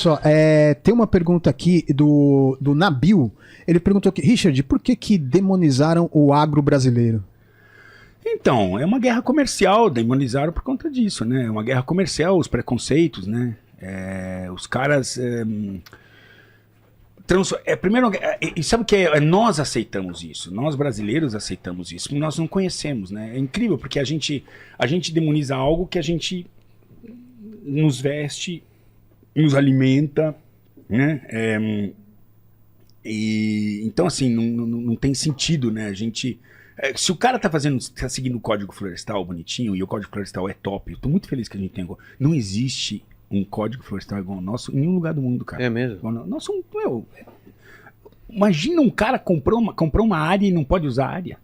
Só, tem uma pergunta aqui do Nabil. Ele perguntou aqui, Richard, por que demonizaram o agro brasileiro? Então, é uma guerra comercial, demonizaram por conta disso, né? É uma guerra comercial, os preconceitos, né? Os caras... primeiro, e sabe o que é? Nós aceitamos isso, nós brasileiros aceitamos isso, nós não conhecemos, né? É incrível, porque a gente demoniza algo que a gente nos veste, nos alimenta, né? Então, assim, não tem sentido, né? A gente... se o cara tá seguindo o Código Florestal bonitinho, e o Código Florestal é top, eu tô muito feliz que a gente tenha... Não existe um Código Florestal igual ao nosso em nenhum lugar do mundo, cara. É mesmo? Nossa, imagina um cara comprou uma área e não pode usar a área.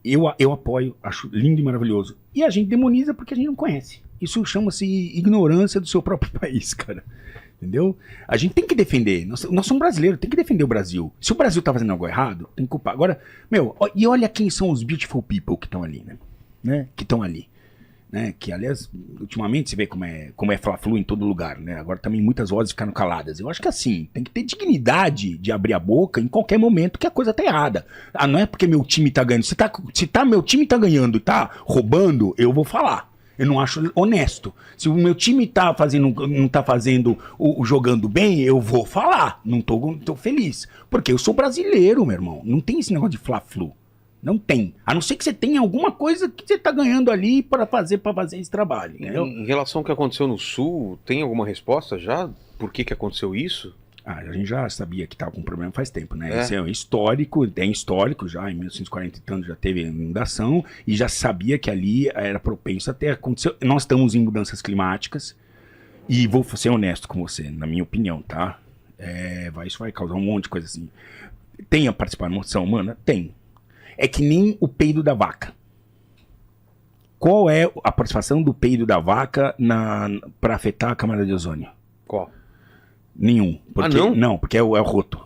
Eu apoio, acho lindo e maravilhoso. E a gente demoniza porque a gente não conhece. Isso chama-se ignorância do seu próprio país, cara. Entendeu? A gente tem que defender. Nós somos brasileiros, tem que defender o Brasil. Se o Brasil tá fazendo algo errado, tem que culpar. Agora, e olha quem são os beautiful people que estão ali, né? Que estão ali. Né? Que, aliás, ultimamente você vê como é fla-flu em todo lugar, né? Agora também muitas vozes ficaram caladas. Eu acho que assim, tem que ter dignidade de abrir a boca em qualquer momento que a coisa tá errada. Não é porque meu time tá ganhando. Se meu time tá ganhando e tá roubando, eu vou falar. Eu não acho honesto. Se o meu time não tá fazendo jogando bem, eu vou falar. Não tô feliz. Porque eu sou brasileiro, meu irmão. Não tem esse negócio de fla-flu. Não tem. A não ser que você tenha alguma coisa que você tá ganhando ali para fazer esse trabalho. Entendeu? Em relação ao que aconteceu no Sul, tem alguma resposta já? Por que aconteceu isso? A gente já sabia que estava com problema faz tempo, né? Esse é histórico, já, em 1940 e tanto já teve inundação, e já sabia que ali era propenso a ter acontecido. Nós estamos em mudanças climáticas, e vou ser honesto com você, na minha opinião, tá? Isso vai causar um monte de coisa assim. Tem a participação humana? Tem. É que nem o peido da vaca. Qual é a participação do peido da vaca para afetar a camada de ozônio? Qual? Nenhum. Porque, não, porque é o roto.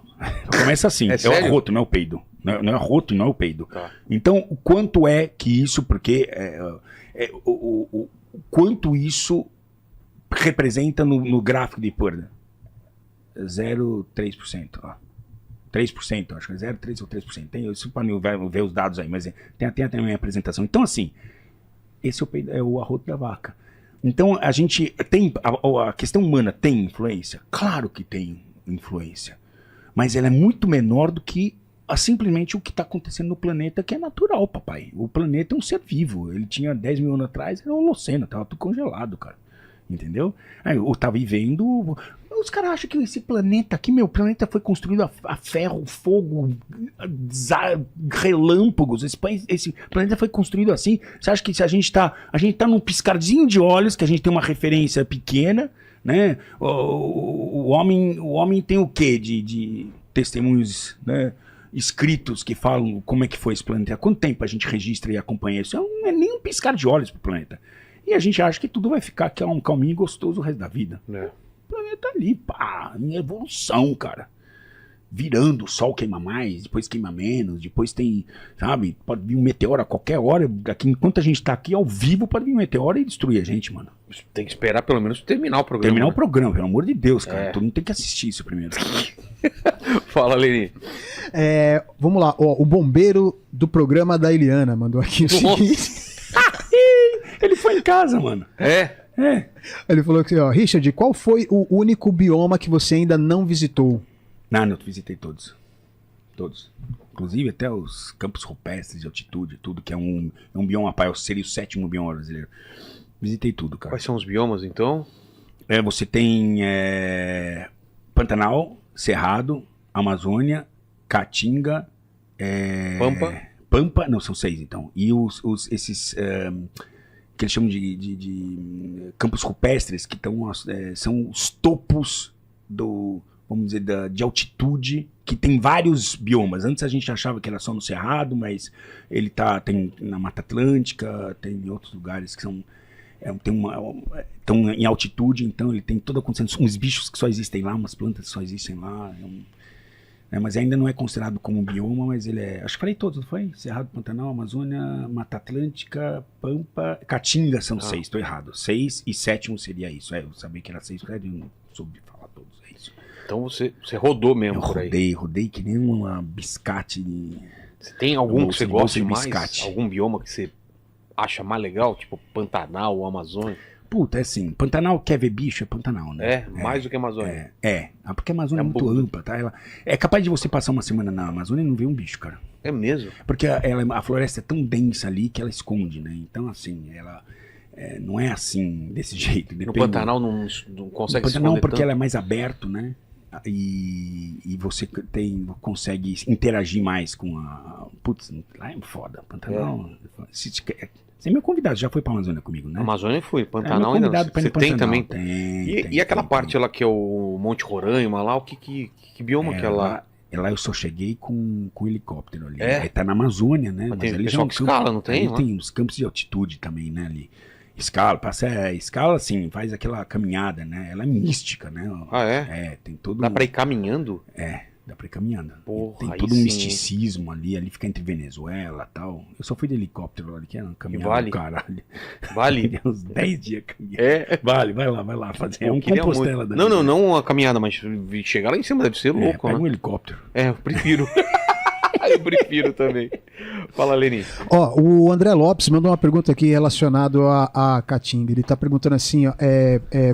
Começa assim, é o roto, não é o peido. Não é o roto e não é o peido. Tá. Então, o quanto é que isso, porque o quanto isso representa no gráfico de perda? 0,3%. 3%, acho que é 0,3% ou 3%. Tem isso para ver os dados aí, mas tem até a minha apresentação. Então, assim, esse é o arroto da vaca. Então, a gente tem... A questão humana tem influência? Claro que tem influência. Mas ela é muito menor do que simplesmente o que está acontecendo no planeta, que é natural, papai. O planeta é um ser vivo. Ele tinha 10 mil anos atrás, era o Holoceno, estava tudo congelado, cara. Entendeu? Aí eu tava vivendo... Os caras acham que esse planeta aqui, meu planeta foi construído a ferro, fogo, relâmpagos. Esse planeta foi construído assim. Você acha que se a gente tá num piscarzinho de olhos, que a gente tem uma referência pequena, né? O homem tem o quê de testemunhos, né, escritos que falam como é que foi esse planeta? Há quanto tempo a gente registra e acompanha isso? Não é nem um piscar de olhos pro planeta. E a gente acha que tudo vai ficar calminho e gostoso o resto da vida. O planeta ali, pá, em evolução, cara. Virando, o sol queima mais, depois queima menos, depois tem, sabe, pode vir um meteoro a qualquer hora. Enquanto a gente tá aqui ao vivo, pode vir um meteoro e destruir a gente, mano. Tem que esperar pelo menos terminar o programa. Terminar o programa, pelo amor de Deus, cara. Todo mundo tem que assistir isso primeiro. Fala, Leni. Vamos lá, o bombeiro do programa da Eliana mandou aqui o seguinte. Ele foi em casa, mano. Ele falou que, Richard, qual foi o único bioma que você ainda não visitou? Não, eu visitei todos. Todos. Inclusive até os campos rupestres de altitude, tudo, que é um bioma, seria o 7º bioma brasileiro. Visitei tudo, cara. Quais são os biomas, então? Você tem Pantanal, Cerrado, Amazônia, Caatinga, Pampa, não, são 6 então. E esses que eles chamam de campos rupestres, que são os topos vamos dizer, de altitude, que tem vários biomas. Antes a gente achava que era só no Cerrado, mas ele tem na Mata Atlântica, tem em outros lugares que são... estão em altitude, então ele tem toda a condição, uns bichos que só existem lá, umas plantas que só existem lá, mas ainda não é considerado como um bioma, mas ele é... Acho que falei todos, não foi? Cerrado, Pantanal, Amazônia, Mata Atlântica, Pampa... Caatinga são 6, estou errado. 6 e 7º seria isso. Eu sabia que era 6, soube falar todos, é isso. Então você rodou mesmo por aí. Rodei que nem uma biscate. Você tem algum que você gosta mais? Biscate. Algum bioma que você acha mais legal? Tipo Pantanal ou Amazônia? Puta, é assim, Pantanal quer ver bicho, é Pantanal, né? Mais do que Amazônia. Porque a Amazônia é muito ampla, tá? É capaz de você passar uma semana na Amazônia e não ver um bicho, cara. É mesmo? Porque a floresta é tão densa ali que ela esconde, né? Então, assim, ela não é assim, desse jeito. No Pantanal não consegue no Pantanal esconder porque tanto? ela é mais aberto, né? E você consegue interagir mais com a... Putz, lá é foda, Pantanal... Você é meu convidado, já foi pra Amazônia comigo, né? Amazônia fui, Pantanal ainda não. Você tem também? E aquela parte lá que é o Monte Roraima lá, que bioma que é lá? Lá eu só cheguei com helicóptero ali. É? Tá na Amazônia, né? Mas tem pessoal que escala, não tem? Tem uns campos de altitude também, né? Ali. Escala, assim, faz aquela caminhada, né? Ela é mística, né? Ah, é? Tem todo... Dá pra ir caminhando? Dá pra ir caminhando. Porra, tem todo um misticismo ali fica entre Venezuela e tal. Eu só fui de helicóptero ali, que era uma caminhada do caralho. Vale? Uns 10 dias caminhando. Vale, vai lá fazer. É um Compostela da vida. Não a caminhada, mas chegar lá em cima deve ser louco, né? Pega um helicóptero. Eu prefiro. Eu prefiro também. Fala, Leni. O André Lopes mandou uma pergunta aqui relacionada à Caatinga. Ele está perguntando assim,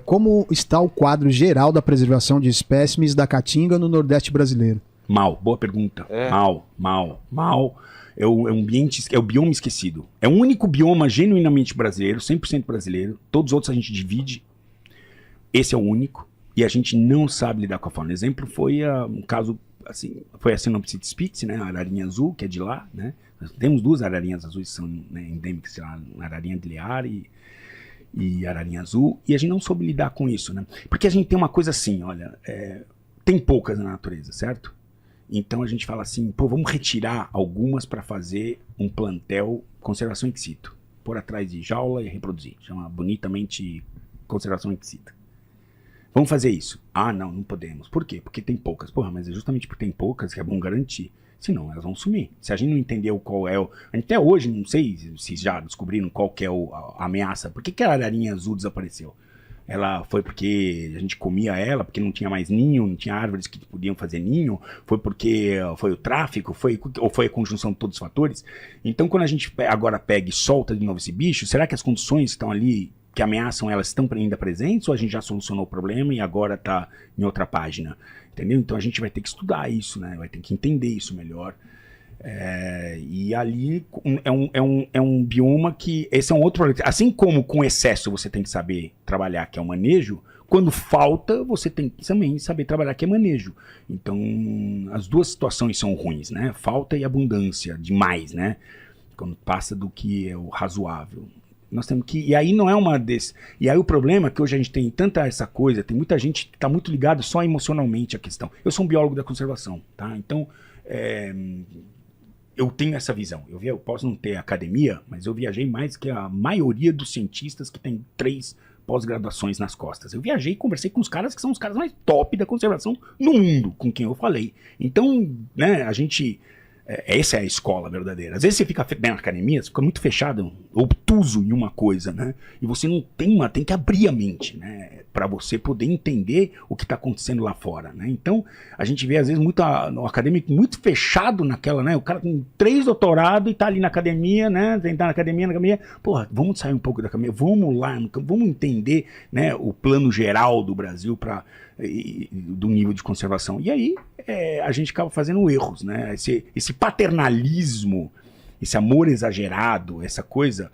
como está o quadro geral da preservação de espécimes da Caatinga no Nordeste brasileiro? Mal, boa pergunta. Mal. É o bioma esquecido. É o único bioma genuinamente brasileiro, 100% brasileiro. Todos os outros a gente divide. Esse é o único. E a gente não sabe lidar com a fauna. Exemplo foi um caso... Assim, foi a Sinopsis spitz, né, a ararinha azul, que é de lá, né? Nós temos 2 ararinhas azuis que são, né, endêmicas, lá, ararinha de Lear e ararinha azul, e a gente não soube lidar com isso, né? Porque a gente tem uma coisa assim, olha, tem poucas na natureza, certo? Então a gente fala assim, vamos retirar algumas para fazer um plantel conservação in situ, pôr atrás de jaula e reproduzir, chama bonitamente conservação in situ. Vamos fazer isso. Não podemos. Por quê? Porque tem poucas. Mas é justamente porque tem poucas que é bom garantir. Senão elas vão sumir. Se a gente não entendeu qual é até hoje, não sei se já descobriram qual que é a ameaça. Por que a ararinha azul desapareceu? Ela foi porque a gente comia ela, porque não tinha mais ninho, não tinha árvores que podiam fazer ninho? Foi porque foi o tráfico? Ou foi a conjunção de todos os fatores? Então, quando a gente agora pega e solta de novo esse bicho, será que as condições estão ali que ameaçam, elas estão ainda presentes, ou a gente já solucionou o problema e agora está em outra página, entendeu? Então a gente vai ter que estudar isso, né? Vai ter que entender isso melhor. E ali é um bioma que, esse é um outro problema. Assim como com excesso você tem que saber trabalhar, que é o manejo, quando falta você tem que também saber trabalhar, que é manejo. Então as duas situações são ruins, né? Falta e abundância, demais, né? Quando passa do que é o razoável. Nós temos que... E aí não é uma desse... E aí o problema é que hoje a gente tem tanta essa coisa, tem muita gente que está muito ligada só emocionalmente à questão. Eu sou um biólogo da conservação, tá? Então, eu tenho essa visão. Eu posso não ter academia, mas eu viajei mais que a maioria dos cientistas que tem 3 pós-graduações nas costas. Eu viajei e conversei com os caras que são os caras mais top da conservação no mundo, com quem eu falei. Então, né, a gente... essa é a escola verdadeira. Às vezes você fica na academia, você fica muito fechado, obtuso em uma coisa, né? E você não tem que abrir a mente, né? Para você poder entender o que está acontecendo lá fora, né? Então, a gente vê às vezes um acadêmico muito fechado naquela, né? O cara com 3 doutorados e tá ali na academia, né? Tentar na academia. Porra, vamos sair um pouco da academia, vamos lá, vamos entender, né, o plano geral do Brasil do nível de conservação. E aí a gente acaba fazendo erros, né? Esse paternalismo, esse amor exagerado, essa coisa,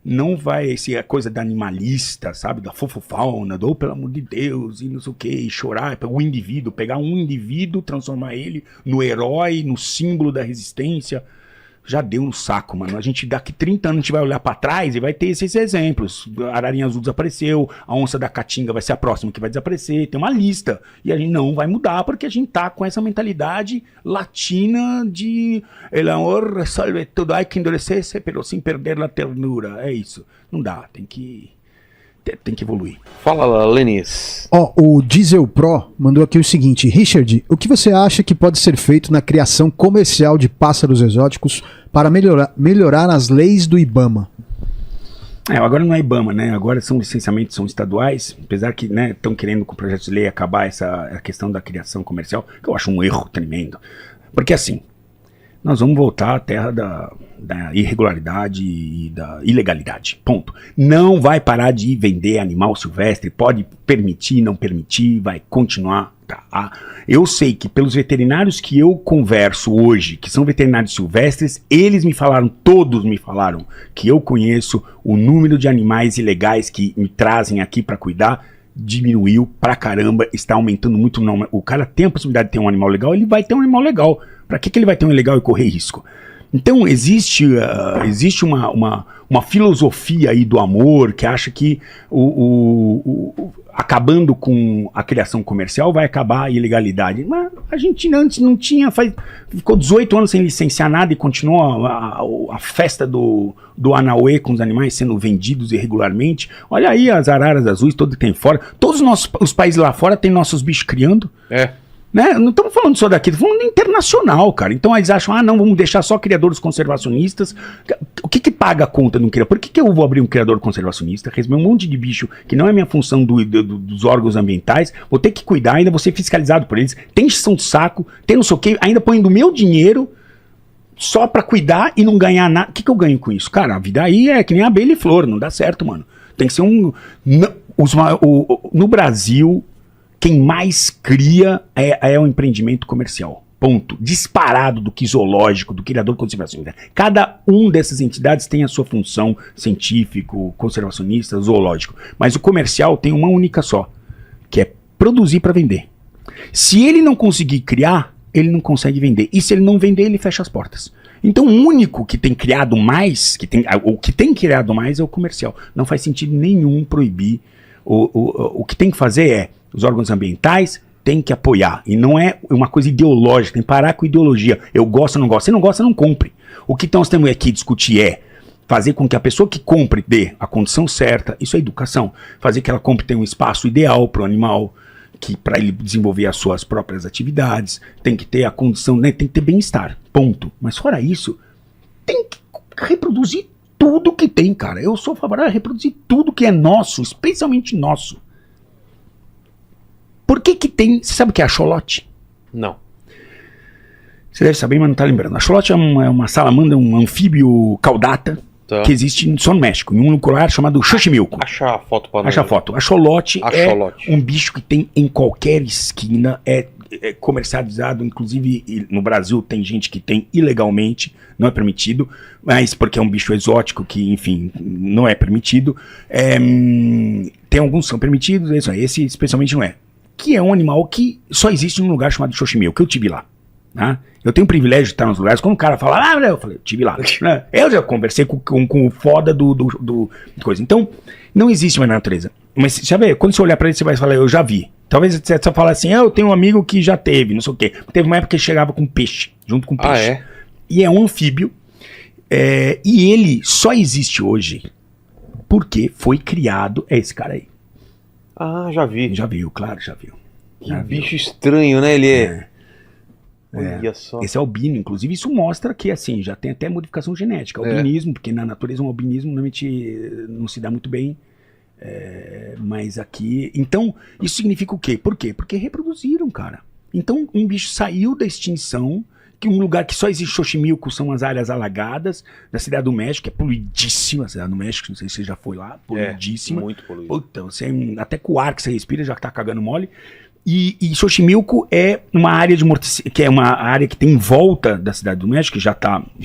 não vai, a coisa da animalista, sabe? Da fofofauna, do pelo amor de Deus, e não sei o que, e chorar, o indivíduo, pegar um indivíduo, transformar ele no herói, no símbolo da resistência. Já deu no saco, mano. A gente, daqui 30 anos, a gente vai olhar pra trás e vai ter esses exemplos. A ararinha azul desapareceu, a onça da Caatinga vai ser a próxima que vai desaparecer. Tem uma lista. E a gente não vai mudar porque a gente tá com essa mentalidade latina de el amor resolve tudo, hay que endurecer-se, pero sem perder a ternura. É isso. Não dá. Tem que evoluir. Fala, Lenis. O Diesel Pro mandou aqui o seguinte: Richard, o que você acha que pode ser feito na criação comercial de pássaros exóticos para melhorar as leis do IBAMA? Agora não é IBAMA, né? Agora são licenciamentos, são estaduais, apesar que estão querendo com o projeto de lei acabar a questão da criação comercial, que eu acho um erro tremendo. Porque assim, nós vamos voltar à terra da irregularidade e da ilegalidade, ponto. Não vai parar de vender animal silvestre, pode permitir, não permitir, vai continuar. Tá? Eu sei que pelos veterinários que eu converso hoje, que são veterinários silvestres, todos me falaram que eu conheço, o número de animais ilegais que me trazem aqui para cuidar diminuiu pra caramba, está aumentando muito. Não, o cara tem a possibilidade de ter um animal legal, ele vai ter um animal legal. Pra que ele vai ter um ilegal e correr risco? Então existe uma filosofia aí do amor que acha que acabando com a criação comercial vai acabar a ilegalidade. Mas a gente antes não tinha, ficou 18 anos sem licenciar nada e continuou a festa do Anauê com os animais sendo vendidos irregularmente. Olha aí as araras azuis, todo que tem fora. Todos os países lá fora tem nossos bichos criando. Né? Não estamos falando só daqui, estamos falando internacional, cara. Então eles acham, não, vamos deixar só criadores conservacionistas. O que paga a conta de um criador? Por que eu vou abrir um criador conservacionista, receber um monte de bicho que não é minha função dos órgãos ambientais, vou ter que cuidar, ainda vou ser fiscalizado por eles, tem encheção de saco, tem não sei o que, ainda põe do meu dinheiro só pra cuidar e não ganhar nada. O que eu ganho com isso? Cara, a vida aí é que nem abelha e flor, não dá certo, mano. Tem que ser no Brasil, quem mais cria é o empreendimento comercial. Ponto. Disparado do que zoológico, do criador conservacionista. Cada um dessas entidades tem a sua função científico, conservacionista, zoológico. Mas o comercial tem uma única só, que é produzir para vender. Se ele não conseguir criar, ele não consegue vender. E se ele não vender, ele fecha as portas. Então o único que tem criado mais, o que tem criado mais é o comercial. Não faz sentido nenhum proibir. O que tem que fazer é os órgãos ambientais têm que apoiar. E não é uma coisa ideológica, tem que parar com ideologia. Eu gosto ou não gosto. Se não gosta, não compre. O que nós temos aqui discutir é fazer com que a pessoa que compre dê a condição certa. Isso é educação. Fazer que ela compre tenha um espaço ideal para o animal, para ele desenvolver as suas próprias atividades. Tem que ter a condição, né, tem que ter bem-estar. Ponto. Mas fora isso, tem que reproduzir tudo que tem, cara. Eu sou favorável a reproduzir tudo que é nosso, especialmente nosso. Por que tem... Você sabe o que é axolote? Não. Você deve saber, mas não tá lembrando. Axolote é uma salamandra, um anfíbio caudata, que existe só no México, em um lugar chamado Xochimilco. Acha a foto para nós. Acha a foto. Axolote é um bicho que tem em qualquer esquina, é comercializado, inclusive no Brasil tem gente que tem ilegalmente, não é permitido, mas porque é um bicho exótico que, enfim, não é permitido. Tem alguns que são permitidos, esse especialmente não é. Que é um animal que só existe num lugar chamado Xochimilco, que eu tive lá. Né? Eu tenho o privilégio de estar nos lugares, quando o cara fala, eu falei, eu tive lá. Eu já conversei com o foda do coisa. Então, não existe mais na natureza. Mas, sabe, quando você olhar pra ele, você vai falar, eu já vi. Talvez você só fale assim, eu tenho um amigo que já teve, não sei o quê. Teve uma época que ele chegava com peixe, junto com peixe. É? E é um anfíbio, e ele só existe hoje porque foi criado, é esse cara aí. Já vi. Já viu, claro, já viu. Que bicho estranho, né? Ele é. Olha só. Esse é albino, inclusive isso mostra que assim, já tem até modificação genética. Albinismo, porque na natureza um albinismo normalmente não se dá muito bem. Mas aqui... Então, isso significa o quê? Por quê? Porque reproduziram, cara. Então, um bicho saiu da extinção, que um lugar que só existe Xochimilco são as áreas alagadas da Cidade do México, que é poluidíssima a Cidade do México, não sei se você já foi lá, poluidíssima. Muito poluída. Puta, até com o ar que você respira já tá cagando mole. E Xochimilco é uma área que é uma área que tem em volta da Cidade do México, que já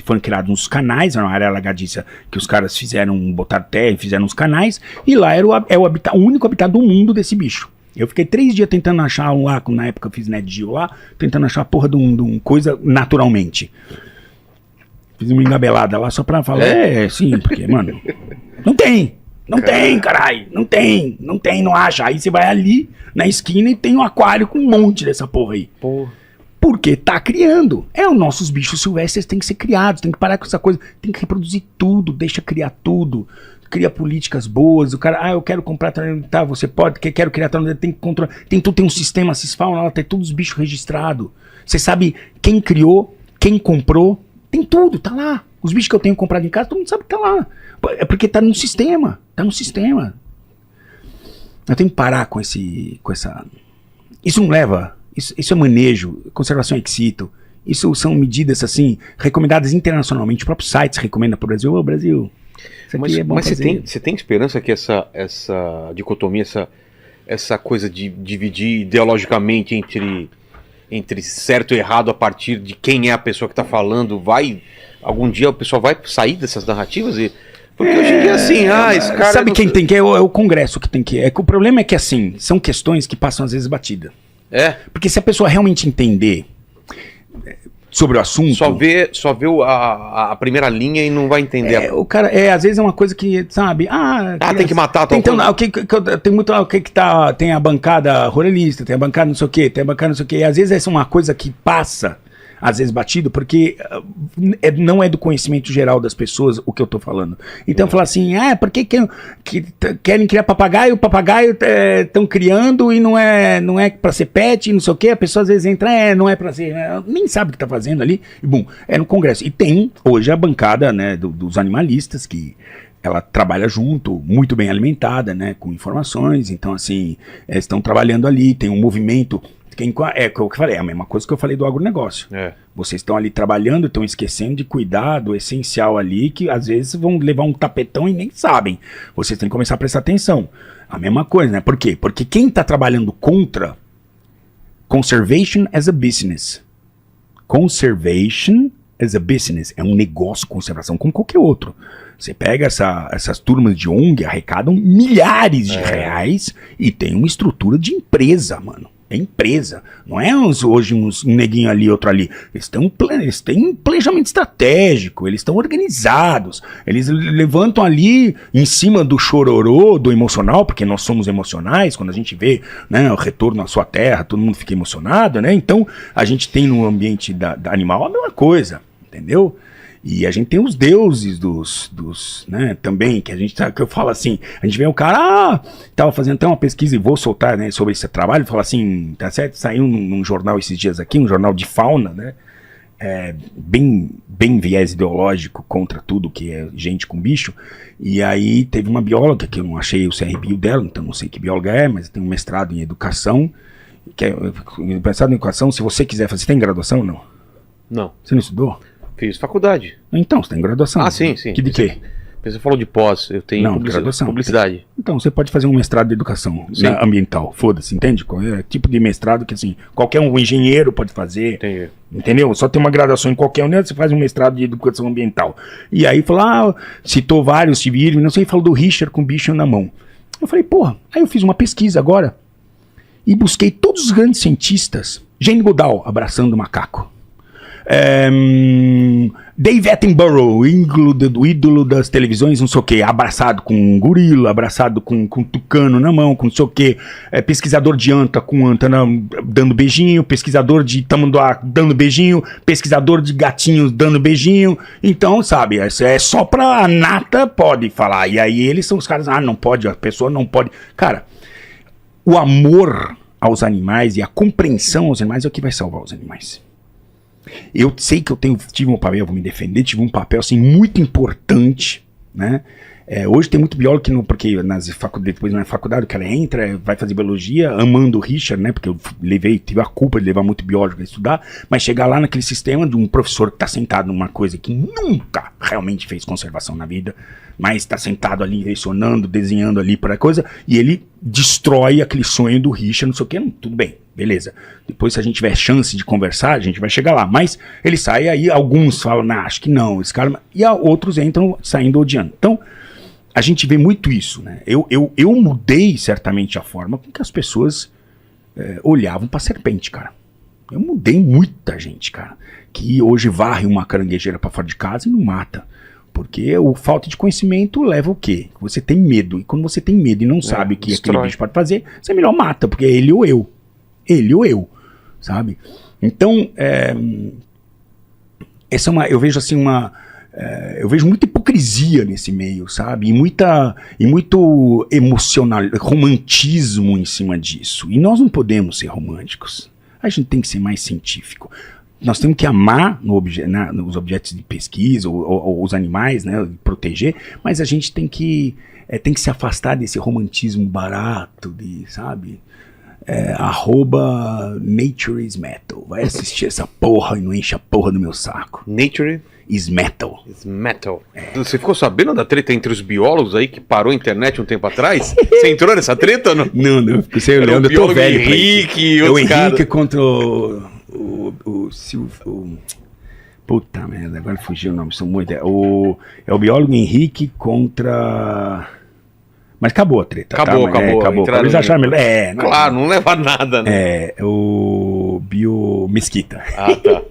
foram criados uns canais, é uma área alagadiça que os caras botaram terra e fizeram uns canais, e lá era o único habitat do mundo desse bicho. Eu fiquei 3 dias tentando achar lá, na época eu fiz Net Geo lá, tentando achar a porra de um coisa naturalmente. Fiz uma engabelada lá só pra falar, sim, porque, mano, não tem, caralho, não tem, não acha. Aí você vai ali na esquina e tem um aquário com um monte dessa porra aí. Porra. Porque tá criando. Os nossos bichos silvestres têm que ser criados, tem que parar com essa coisa, tem que reproduzir tudo, deixa criar tudo. Cria políticas boas, o cara, eu quero comprar, tá, você pode, quero criar, tem que controlar, tem um sistema Cisfauna, tem todos os bichos registrados. Você sabe quem criou, quem comprou, tem tudo, tá lá. Os bichos que eu tenho comprado em casa, todo mundo sabe que tá lá. É porque tá no sistema. Tá no sistema. Eu tenho que parar com essa... Isso não leva... Isso é manejo, conservação ex situ. Isso são medidas, assim, recomendadas internacionalmente. O próprio site recomenda para o Brasil. Ô, Brasil, isso aqui é bom fazer. Você tem esperança que essa dicotomia, essa coisa de dividir ideologicamente entre certo e errado a partir de quem é a pessoa que está falando, algum dia o pessoal vai sair dessas narrativas? Porque hoje em dia, assim, esse cara... Sabe quem tem que... É o Congresso que tem que... O problema é que, assim, são questões que passam às vezes batida. Porque se a pessoa realmente entender sobre o assunto... Só vê a primeira linha e não vai entender. O cara, às vezes é uma coisa que, sabe... tem que matar tal coisa. Tem muito... Tem a bancada ruralista, tem a bancada não sei o quê, tem a bancada não sei o quê. E às vezes essa é uma coisa que passa... às vezes batido, porque não é do conhecimento geral das pessoas o que eu tô falando. Então falar assim, por que querem criar papagaio, o papagaio estão criando e não é pra ser pet, não sei o que, a pessoa às vezes entra, não é pra ser, nem sabe o que tá fazendo ali, e bom, é no Congresso. E tem hoje a bancada, né, dos animalistas, que ela trabalha junto, muito bem alimentada, né, com informações, então assim, estão trabalhando ali, tem um movimento... É o que eu falei, é a mesma coisa que eu falei do agronegócio. Vocês estão ali trabalhando, estão esquecendo de cuidar do essencial ali, que às vezes vão levar um tapetão e nem sabem. Vocês têm que começar a prestar atenção. A mesma coisa, né? Por quê? Porque quem está trabalhando contra conservation as a business. Conservation as a business. É um negócio, conservação, como qualquer outro. Você pega essas turmas de ONG, arrecadam milhares de reais e tem uma estrutura de empresa, mano. É empresa, não é hoje um neguinho ali, outro ali. Eles têm um planejamento estratégico, eles estão organizados, eles levantam ali em cima do chororô, do emocional, porque nós somos emocionais, quando a gente vê, né, o retorno à sua terra, todo mundo fica emocionado, né? Então a gente tem no ambiente da animal a mesma coisa, entendeu? E a gente tem os deuses né, também, que eu falo assim, a gente vê o cara, tava fazendo até uma pesquisa e vou soltar, né, sobre esse trabalho, fala assim, tá certo, saiu num jornal esses dias aqui, um jornal de fauna, né, bem viés ideológico contra tudo que é gente com bicho, e aí teve uma bióloga, que eu não achei o CRBio dela, então não sei que bióloga é, mas tem um mestrado em educação, mestrado em educação, se você quiser fazer, você tem graduação ou não? Não. Você não estudou? Fiz faculdade. Então, você tem graduação. Sim. Que de quê? Você falou de pós, eu tenho graduação. Publicidade. Então, você pode fazer um mestrado de educação ambiental, foda-se, entende? É tipo de mestrado que, assim, qualquer um engenheiro pode fazer, entendi. Entendeu? Só tem uma graduação em qualquer um, você faz um mestrado de educação ambiental. E aí, citou vários, civis, não sei, falou do Richard com o bicho na mão. Eu falei, porra, aí eu fiz uma pesquisa agora e busquei todos os grandes cientistas, Jane Goodall, abraçando o macaco. Dave Attenborough, o ídolo das televisões, não sei o que, abraçado com um gorila, abraçado com tucano na mão, com não sei o que, pesquisador de anta com anta dando beijinho, pesquisador de tamanduá dando beijinho, pesquisador de gatinhos dando beijinho. Então, sabe, é só pra nata pode falar. E aí eles são os caras, não pode, a pessoa não pode. Cara, o amor aos animais e a compreensão aos animais é o que vai salvar os animais. Eu sei que eu tive um papel, vou me defender, tive um papel assim muito importante, né? Hoje tem muito biólogo que não, porque depois na faculdade o cara entra, vai fazer biologia, amando o Richard, né? Porque eu tive a culpa de levar muito biólogo a estudar, mas chegar lá naquele sistema de um professor que está sentado numa coisa que nunca realmente fez conservação na vida, mas está sentado ali, lecionando, desenhando ali para coisa, e ele destrói aquele sonho do Richard, não sei o que, tudo bem, beleza. Depois, se a gente tiver chance de conversar, a gente vai chegar lá. Mas ele sai aí, alguns falam, acho que não, esse cara... E outros entram saindo odiando. Então, a gente vê muito isso, né? Eu mudei certamente a forma com que as pessoas olhavam pra serpente, cara. Eu mudei muita gente, cara, que hoje varre uma caranguejeira pra fora de casa e não mata. Porque o falta de conhecimento leva o quê? Você tem medo. E quando você tem medo e não sabe o que aquele bicho pode fazer, você melhor mata, porque é ele ou eu. Ele ou eu, sabe? Então, essa é eu vejo assim eu vejo muita hipocrisia nesse meio, sabe? E muito emocional, romantismo em cima disso. E nós não podemos ser românticos. A gente tem que ser mais científico. nós temos que amar nos objetos de pesquisa, ou os animais, né, proteger, mas a gente tem que se afastar desse romantismo barato, sabe? @Nature is Metal. Vai assistir essa porra e não enche a porra do meu saco. Nature is Metal. is Metal. Você ficou sabendo da treta entre os biólogos aí que parou a internet um tempo atrás? Você entrou nessa treta ou não? Não, porque você Era o eu tô biólogo velho. Henrique e É o outros Henrique caras. contra o Silvio. Puta merda, agora fugiu o nome, são muito. É o biólogo Henrique contra. Mas acabou a treta. Acabou. Acabou. Entraram Eles acharam melhor. Claro, não leva a nada, né? O Bio Mesquita. Ah, tá.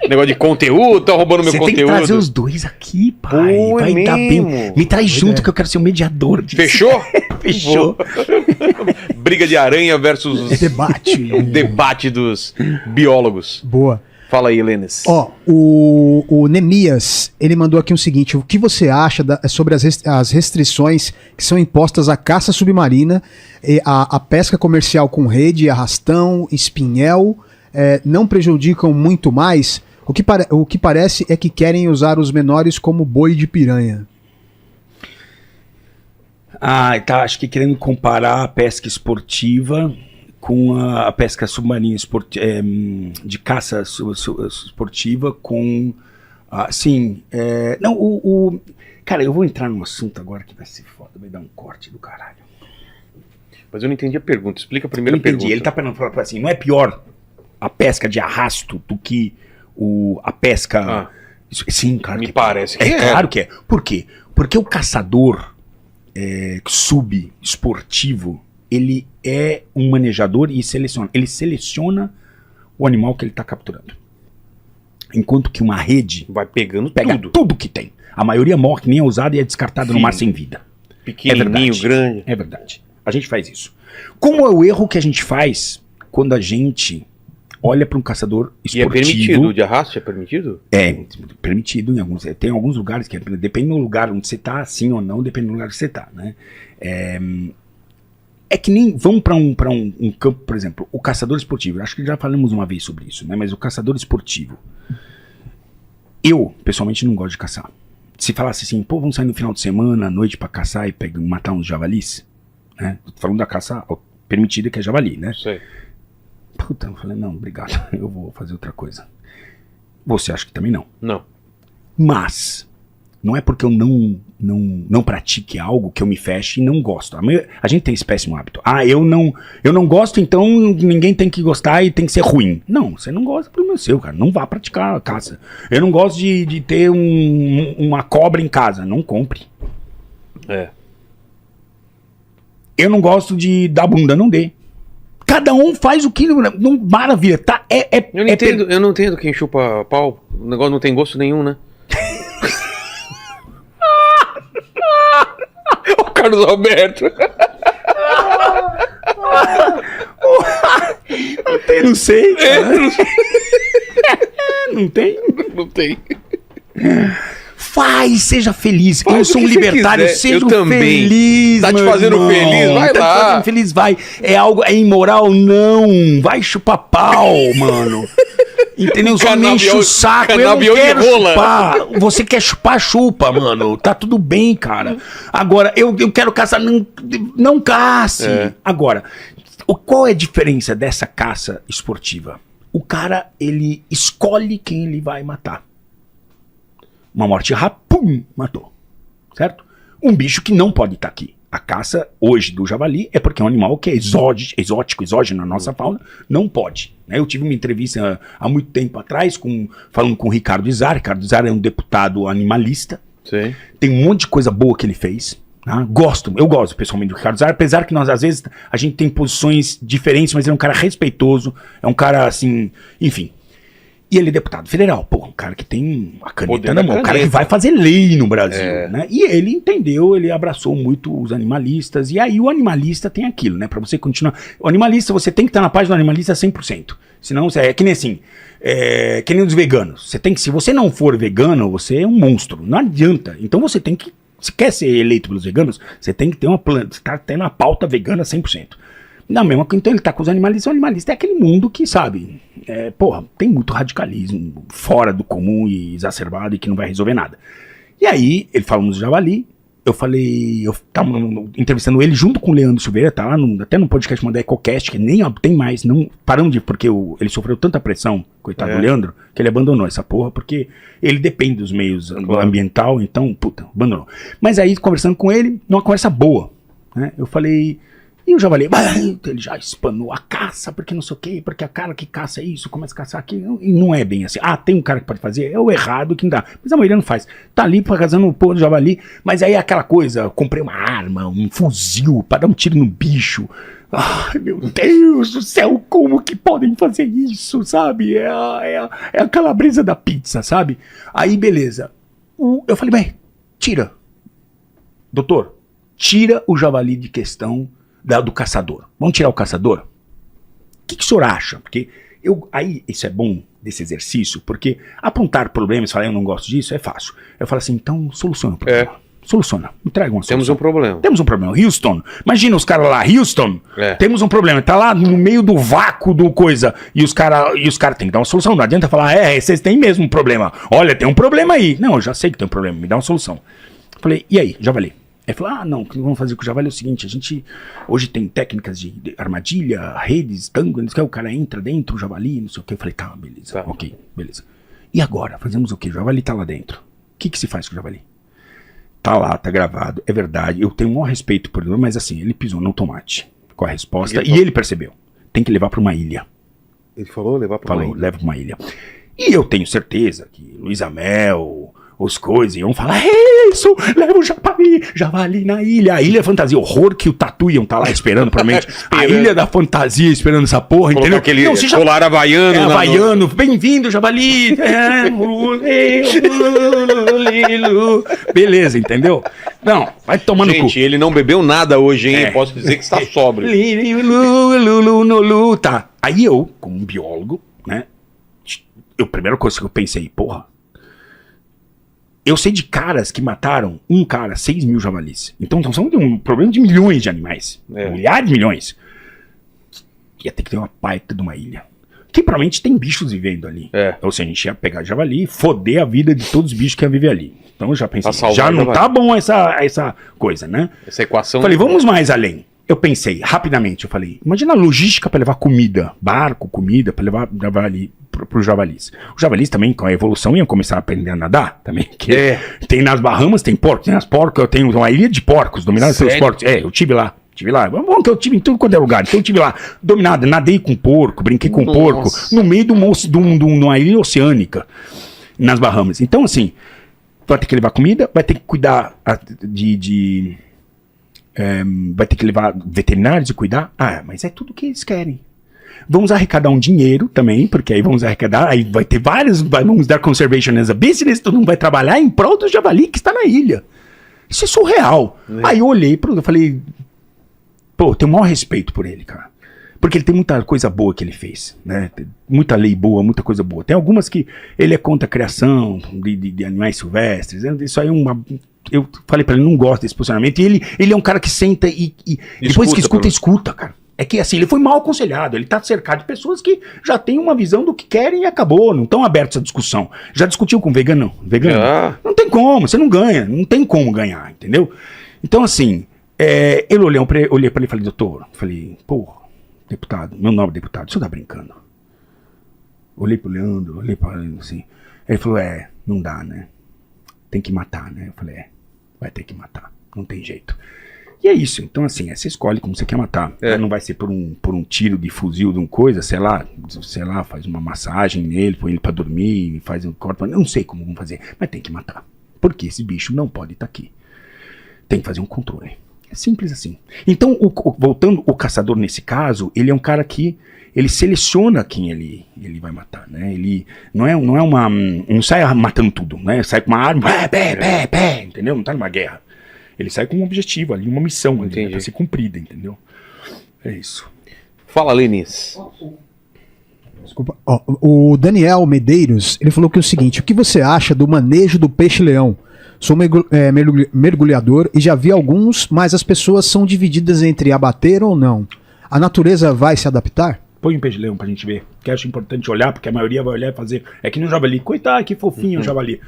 Negócio de conteúdo, tá roubando meu Você tem que conteúdo. trazer os dois aqui, pai. Pô, é Vai dar mesmo? bem. Me traz junto que eu quero ser o mediador disso. Fechou? Fechou. Briga de aranha versus Debate. o debate dos biólogos. Boa. Fala aí, Lênis. Ó, o Nemias, ele mandou aqui o seguinte: o que você acha sobre as restrições que são impostas à caça submarina, a pesca comercial com rede, arrastão, espinhel, não prejudicam muito mais? O que parece é que querem usar os menores como boi de piranha. Tá, acho que querendo comparar a pesca esportiva com a pesca submarina de caça esportiva com... Cara, eu vou entrar num assunto agora que vai ser foda, vai dar um corte do caralho. Mas eu não entendi a pergunta. Explica a primeira Entendi, pergunta. ele tá falando assim, não é pior a pesca de arrasto do que a pesca... Sim, claro Me que parece que é. Claro que é. Por quê? Porque o caçador subesportivo, ele é um manejador e ele seleciona o animal que ele está capturando. Enquanto que uma rede Vai pegando pega tudo que tem. A maioria morre, nem é usada e é descartada no mar sem vida. Pequenininho, grande. É verdade. A gente faz isso. Como é o erro que a gente faz quando a gente olha para um caçador esportivo? E é permitido? De arrasto é permitido? É permitido em alguns. Tem alguns lugares que depende do lugar onde você está, sim ou não, depende do lugar que você está, né? É que nem vamos para um campo, por exemplo, o caçador esportivo. Acho que já falamos uma vez sobre isso, né? Mas o caçador esportivo, eu pessoalmente não gosto de caçar. Se falasse assim, pô, vamos sair no final de semana, à noite para caçar e matar uns javalis, né? Tô falando da caça permitida, que é javali, né? Sei. Puta, eu falei, não, obrigado, eu vou fazer outra coisa. Você acha que também não? Não. Mas não é porque eu não pratique algo que eu me feche e não gosto. A gente tem esse péssimo hábito. Eu não gosto, então ninguém tem que gostar e tem que ser ruim. Não, você não gosta, problema seu, cara. Não vá praticar a caça. Eu não gosto de ter uma cobra em casa. Não compre. Eu não gosto de dar bunda, não dê. Cada um faz o que... maravilha, tá? Eu não entendo quem chupa pau. O negócio não tem gosto nenhum, né? O Carlos Alberto. Não sei, cara. Não tem? Não tem. Faz, seja feliz. Faz eu sou um libertário, seja eu também. feliz. Tá te fazendo irmão. feliz? Vai tá lá. Te fazendo feliz, vai. É imoral? Não. Vai chupar pau, mano. Entendeu? Só me enche o saco. Eu não quero chupar. Você quer chupar, chupa, mano. Tá tudo bem, cara. Agora, eu quero caçar. Não cace. Agora, qual é a diferença dessa caça esportiva? O cara, ele escolhe quem ele vai matar. Uma morte rápida, pum, matou. Certo? Um bicho que não pode estar aqui. A caça hoje do javali é porque é um animal que é exótico, exógeno na nossa fauna, não pode. Eu tive uma entrevista há muito tempo atrás falando com o Ricardo Izar. Ricardo Izar é um deputado animalista. Sim. Tem um monte de coisa boa que ele fez. Né? Eu gosto pessoalmente do Ricardo Izar, apesar que nós às vezes a gente tem posições diferentes, mas ele é um cara respeitoso, é um cara assim, enfim. E ele é deputado federal, pô, um cara que tem a caneta na mão, um cara que vai fazer lei no Brasil, né? E ele entendeu, ele abraçou muito os animalistas, e aí o animalista tem aquilo, né? Pra você continuar... O animalista, você tem que estar na página do animalista 100%. Senão, é que nem assim, que nem os veganos. Se você não for vegano, você é um monstro, não adianta. Então você tem que... Se quer ser eleito pelos veganos, você tem que ter ter uma pauta vegana 100%. Não, mesmo que então ele tá com os animalistas, o animalista é aquele mundo que, sabe, porra, tem muito radicalismo fora do comum e exacerbado e que não vai resolver nada. E aí, ele falamos do javali, eu tava entrevistando ele junto com o Leandro Silveira, tá lá até no podcast chamado EcoCast, que nem tem mais, não paramos porque ele sofreu tanta pressão, coitado do Leandro, que ele abandonou essa porra, porque ele depende dos meios ambiental, então, puta, abandonou. Mas aí, conversando com ele, numa conversa boa, né, eu falei, e o javali? Ele já espanou a caça, porque não sei o quê, porque a cara que caça isso, começa a caçar aquilo, e não é bem assim. Tem um cara que pode fazer, é o errado que não dá, mas a maioria não faz. Tá ali cazando o porra do javali, mas aí é aquela coisa, comprei uma arma, um fuzil, pra dar um tiro no bicho. Ai, meu Deus do céu, como que podem fazer isso, sabe? É a calabresa da pizza, sabe? Aí, beleza. Eu falei, bem, tira. Doutor, tira o javali de questão do caçador. Vamos tirar o caçador? O que o senhor acha? Porque aí isso é bom desse exercício, porque apontar problemas, falar eu não gosto disso, é fácil. Eu falo assim, então soluciona o problema. Soluciona, me traga uma solução. Temos um problema. Houston, imagina os caras lá, Houston, temos um problema, tá lá no meio do vácuo do coisa, e os caras têm que dar uma solução, não adianta falar, vocês têm mesmo um problema, olha, tem um problema aí. Não, eu já sei que tem um problema, me dá uma solução. Falei, e aí, javali? Aí falou, não, o que vamos fazer com o javali é o seguinte, a gente hoje tem técnicas de armadilha, redes, tango, o cara entra dentro, o javali, não sei o que. Eu falei, tá, beleza, ok, beleza. E agora, fazemos o que? O javali tá lá dentro. O que se faz com o javali? Tá lá, tá gravado, é verdade, eu tenho um maior respeito por ele, mas assim, ele pisou no tomate com a resposta, e ele percebeu, tem que levar pra uma ilha. Ele falou levar pra uma ilha? Leva pra uma ilha. E eu tenho certeza que Luiz Amel, os coisas, iam falar, isso, leva o javali na ilha. A ilha é fantasia, horror que o Tatu iam tá lá esperando, provavelmente. A ilha da fantasia esperando essa porra, entendeu? Aquele colar havaiano. Havaiano, bem-vindo, javali. Beleza, entendeu? Não, vai tomando cu. Gente, ele não bebeu nada hoje, hein? Posso dizer que está sóbrio. Tá. Aí eu, como um biólogo, né? A primeira coisa que eu pensei, porra, eu sei de caras que mataram 6 mil javalis. Então estamos falando de um problema de milhões de animais. Milhares de milhões. Ia ter que ter uma baita de uma ilha. Que provavelmente tem bichos vivendo ali. Ou seja, a gente ia pegar javali e foder a vida de todos os bichos que iam viver ali. Então eu já pensei, já não tá bom essa coisa, né? Essa equação. Falei, vamos mais além. Eu pensei, rapidamente, imagina a logística para levar comida, barco, comida, para levar javali pro javalis. Os javalis também, com a evolução, iam começar a aprender a nadar também. Tem nas Bahamas, tem porcos, tem as porcos, eu tenho uma ilha de porcos, dominada pelos porcos. Eu tive lá. Bom, que eu tive em tudo quanto é lugar. Então eu tive lá, dominado, nadei com porco, brinquei com porco, no meio de uma ilha oceânica, nas Bahamas. Então, assim, vai ter que levar comida, vai ter que cuidar vai ter que levar veterinários e cuidar. Mas é tudo que eles querem. Vamos arrecadar um dinheiro também, porque aí vamos arrecadar, aí vai ter vamos dar conservation as a business, todo mundo vai trabalhar em prol do javali que está na ilha. Isso é surreal. Aí eu olhei eu falei, pô, tenho o maior respeito por ele, cara. Porque ele tem muita coisa boa que ele fez, né? Tem muita lei boa, muita coisa boa. Tem algumas que ele é contra a criação de animais silvestres. Isso aí eu falei pra ele, não gosta desse posicionamento. E ele é um cara que senta e depois que escuta, cara. É que assim, ele foi mal aconselhado. Ele tá cercado de pessoas que já têm uma visão do que querem e acabou. Não estão abertos à discussão. Já discutiu com vegano? Não tem como, você não ganha. Não tem como ganhar, entendeu? Então assim, eu olhei pra ele e falei, doutor, porra, deputado, meu nobre deputado, o senhor tá brincando? Olhei pro Leandro, olhei pra ele assim. Ele falou, não dá, né? Tem que matar, né? Eu falei, vai ter que matar, não tem jeito. E é isso, então assim, você escolhe como você quer matar. Não vai ser por um tiro de fuzil de uma coisa, sei lá, faz uma massagem nele, põe ele pra dormir, faz um corte, não sei como vamos fazer, mas tem que matar. Porque esse bicho não pode estar aqui. Tem que fazer um controle. É simples assim. Então, voltando, o caçador nesse caso, ele é um cara que ele seleciona quem ele vai matar, né? Ele não sai matando tudo, né? Sai com uma arma, entendeu? Não tá numa guerra. Ele sai com um objetivo ali, uma missão ali, pra ser cumprida, entendeu? É isso. Fala, Lenis. Desculpa. O Daniel Medeiros, ele falou que é o seguinte, o que você acha do manejo do peixe-leão? Sou mergulhador e já vi alguns, mas as pessoas são divididas entre abater ou não. A natureza vai se adaptar? Põe um peixe-leão pra gente ver. Que eu acho importante olhar, porque a maioria vai olhar e fazer. É que nem um javali. Coitado, que fofinho o javali.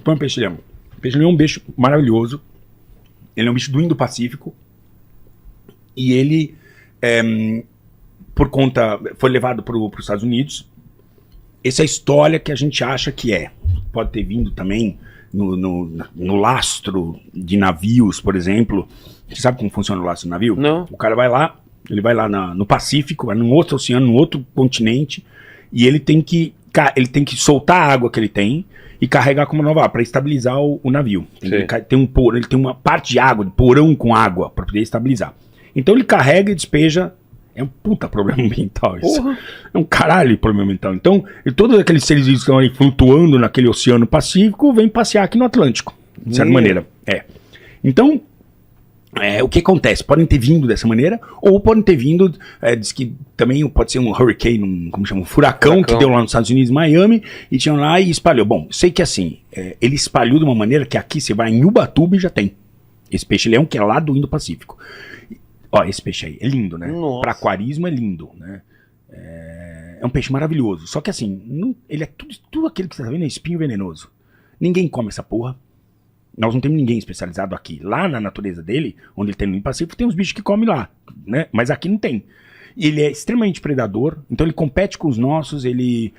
Põe um peixe-leão. O peixe-leão é um bicho maravilhoso. Ele é um bicho do Indo-Pacífico. E ele, por conta, foi levado para os Estados Unidos. Essa é a história que a gente acha que é. Pode ter vindo também no lastro de navios, por exemplo. Você sabe como funciona o lastro de navio? Não. O cara vai lá, ele vai lá no Pacífico, vai num outro oceano, num outro continente, e ele tem que soltar a água que ele tem e carregar como nova para estabilizar o navio. Ele tem uma parte de água, de porão com água, para poder estabilizar. Então ele carrega e despeja. É um puta problema ambiental isso. Porra. É um caralho de problema ambiental. Então, todos aqueles seres vivos que estão aí flutuando naquele oceano Pacífico vêm passear aqui no Atlântico, de certa maneira. Então, o que acontece? Podem ter vindo dessa maneira, ou podem ter vindo, diz que também pode ser um hurricane, um furacão que deu lá nos Estados Unidos, Miami, e tinham lá e espalhou. Bom, sei que assim, ele espalhou de uma maneira que aqui você vai em Ubatuba e já tem. Esse peixe-leão que é lá do Indo-Pacífico. Ó, esse peixe aí é lindo, né? Para aquarismo é lindo, né? É um peixe maravilhoso. Só que assim, ele é tudo aquilo que você tá vendo é espinho venenoso. Ninguém come essa porra. Nós não temos ninguém especializado aqui. Lá na natureza dele, onde ele tem no Pacífico, tem uns bichos que comem lá, né? Mas aqui não tem. E ele é extremamente predador, então ele compete com os nossos, ele...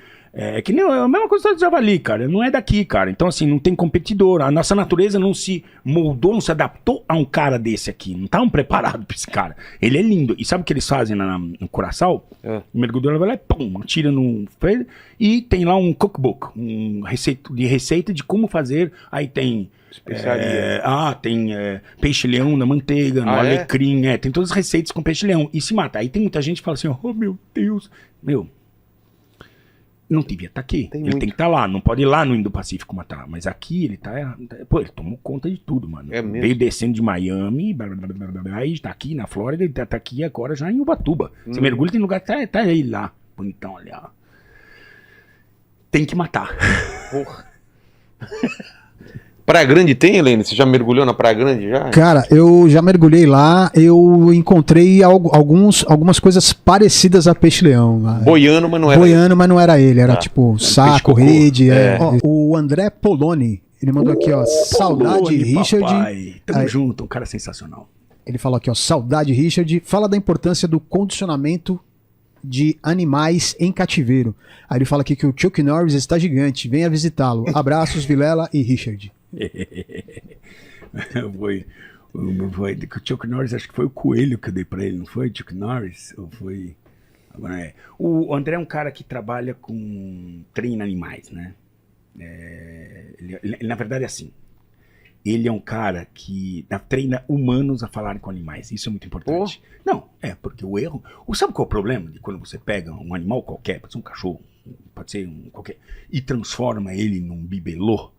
que nem a mesma coisa do javali, cara. Não é daqui, cara. Então, assim, não tem competidor. A nossa natureza não se moldou, não se adaptou a um cara desse aqui. Não estavam preparados pra esse cara. Ele é lindo. E sabe o que eles fazem no Curaçao? O mergulhador vai lá e pum, atira no... E tem lá um cookbook, receita de como fazer. Aí tem... Especiaria. Tem peixe-leão na manteiga, no alecrim. Tem todas as receitas com peixe-leão. E se mata. Aí tem muita gente que fala assim, oh, meu Deus. Não devia estar aqui. Tem que estar lá. Não pode ir lá no Indo-Pacífico matar. Mas aqui ele tá... Pô, ele tomou conta de tudo, mano. Veio descendo de Miami, aí tá aqui na Flórida, ele tá aqui agora já em Ubatuba. Você mergulha, tem lugar, tá ele lá. Bonitão, olha. Tem que matar. Porra. Praia Grande tem, Helene? Você já mergulhou na Praia Grande já? Cara, eu já mergulhei lá, eu encontrei algumas coisas parecidas a peixe-leão. Boiano, mas não era Boiano, mas não era ele. Era tipo saco, rede. Ó, o André Poloni, ele mandou aqui, ó, saudade, Richard. Papai. Tamo junto, um cara sensacional. Ele falou aqui, ó, saudade, Richard. Fala da importância do condicionamento de animais em cativeiro. Aí ele fala aqui que o Chuck Norris está gigante, venha visitá-lo. Abraços, Vilela e Richard. Foi o Chuck Norris, acho que foi o coelho que eu dei pra ele, não foi Chuck Norris? Ou foi... Agora o André é um cara que trabalha com treina animais, né? Ele, na verdade, é assim. Ele é um cara que treina humanos a falarem com animais. Isso é muito importante. Não, porque o erro... Sabe qual é o problema de quando você pega um animal qualquer, pode ser um cachorro, pode ser qualquer, e transforma ele num bibelô,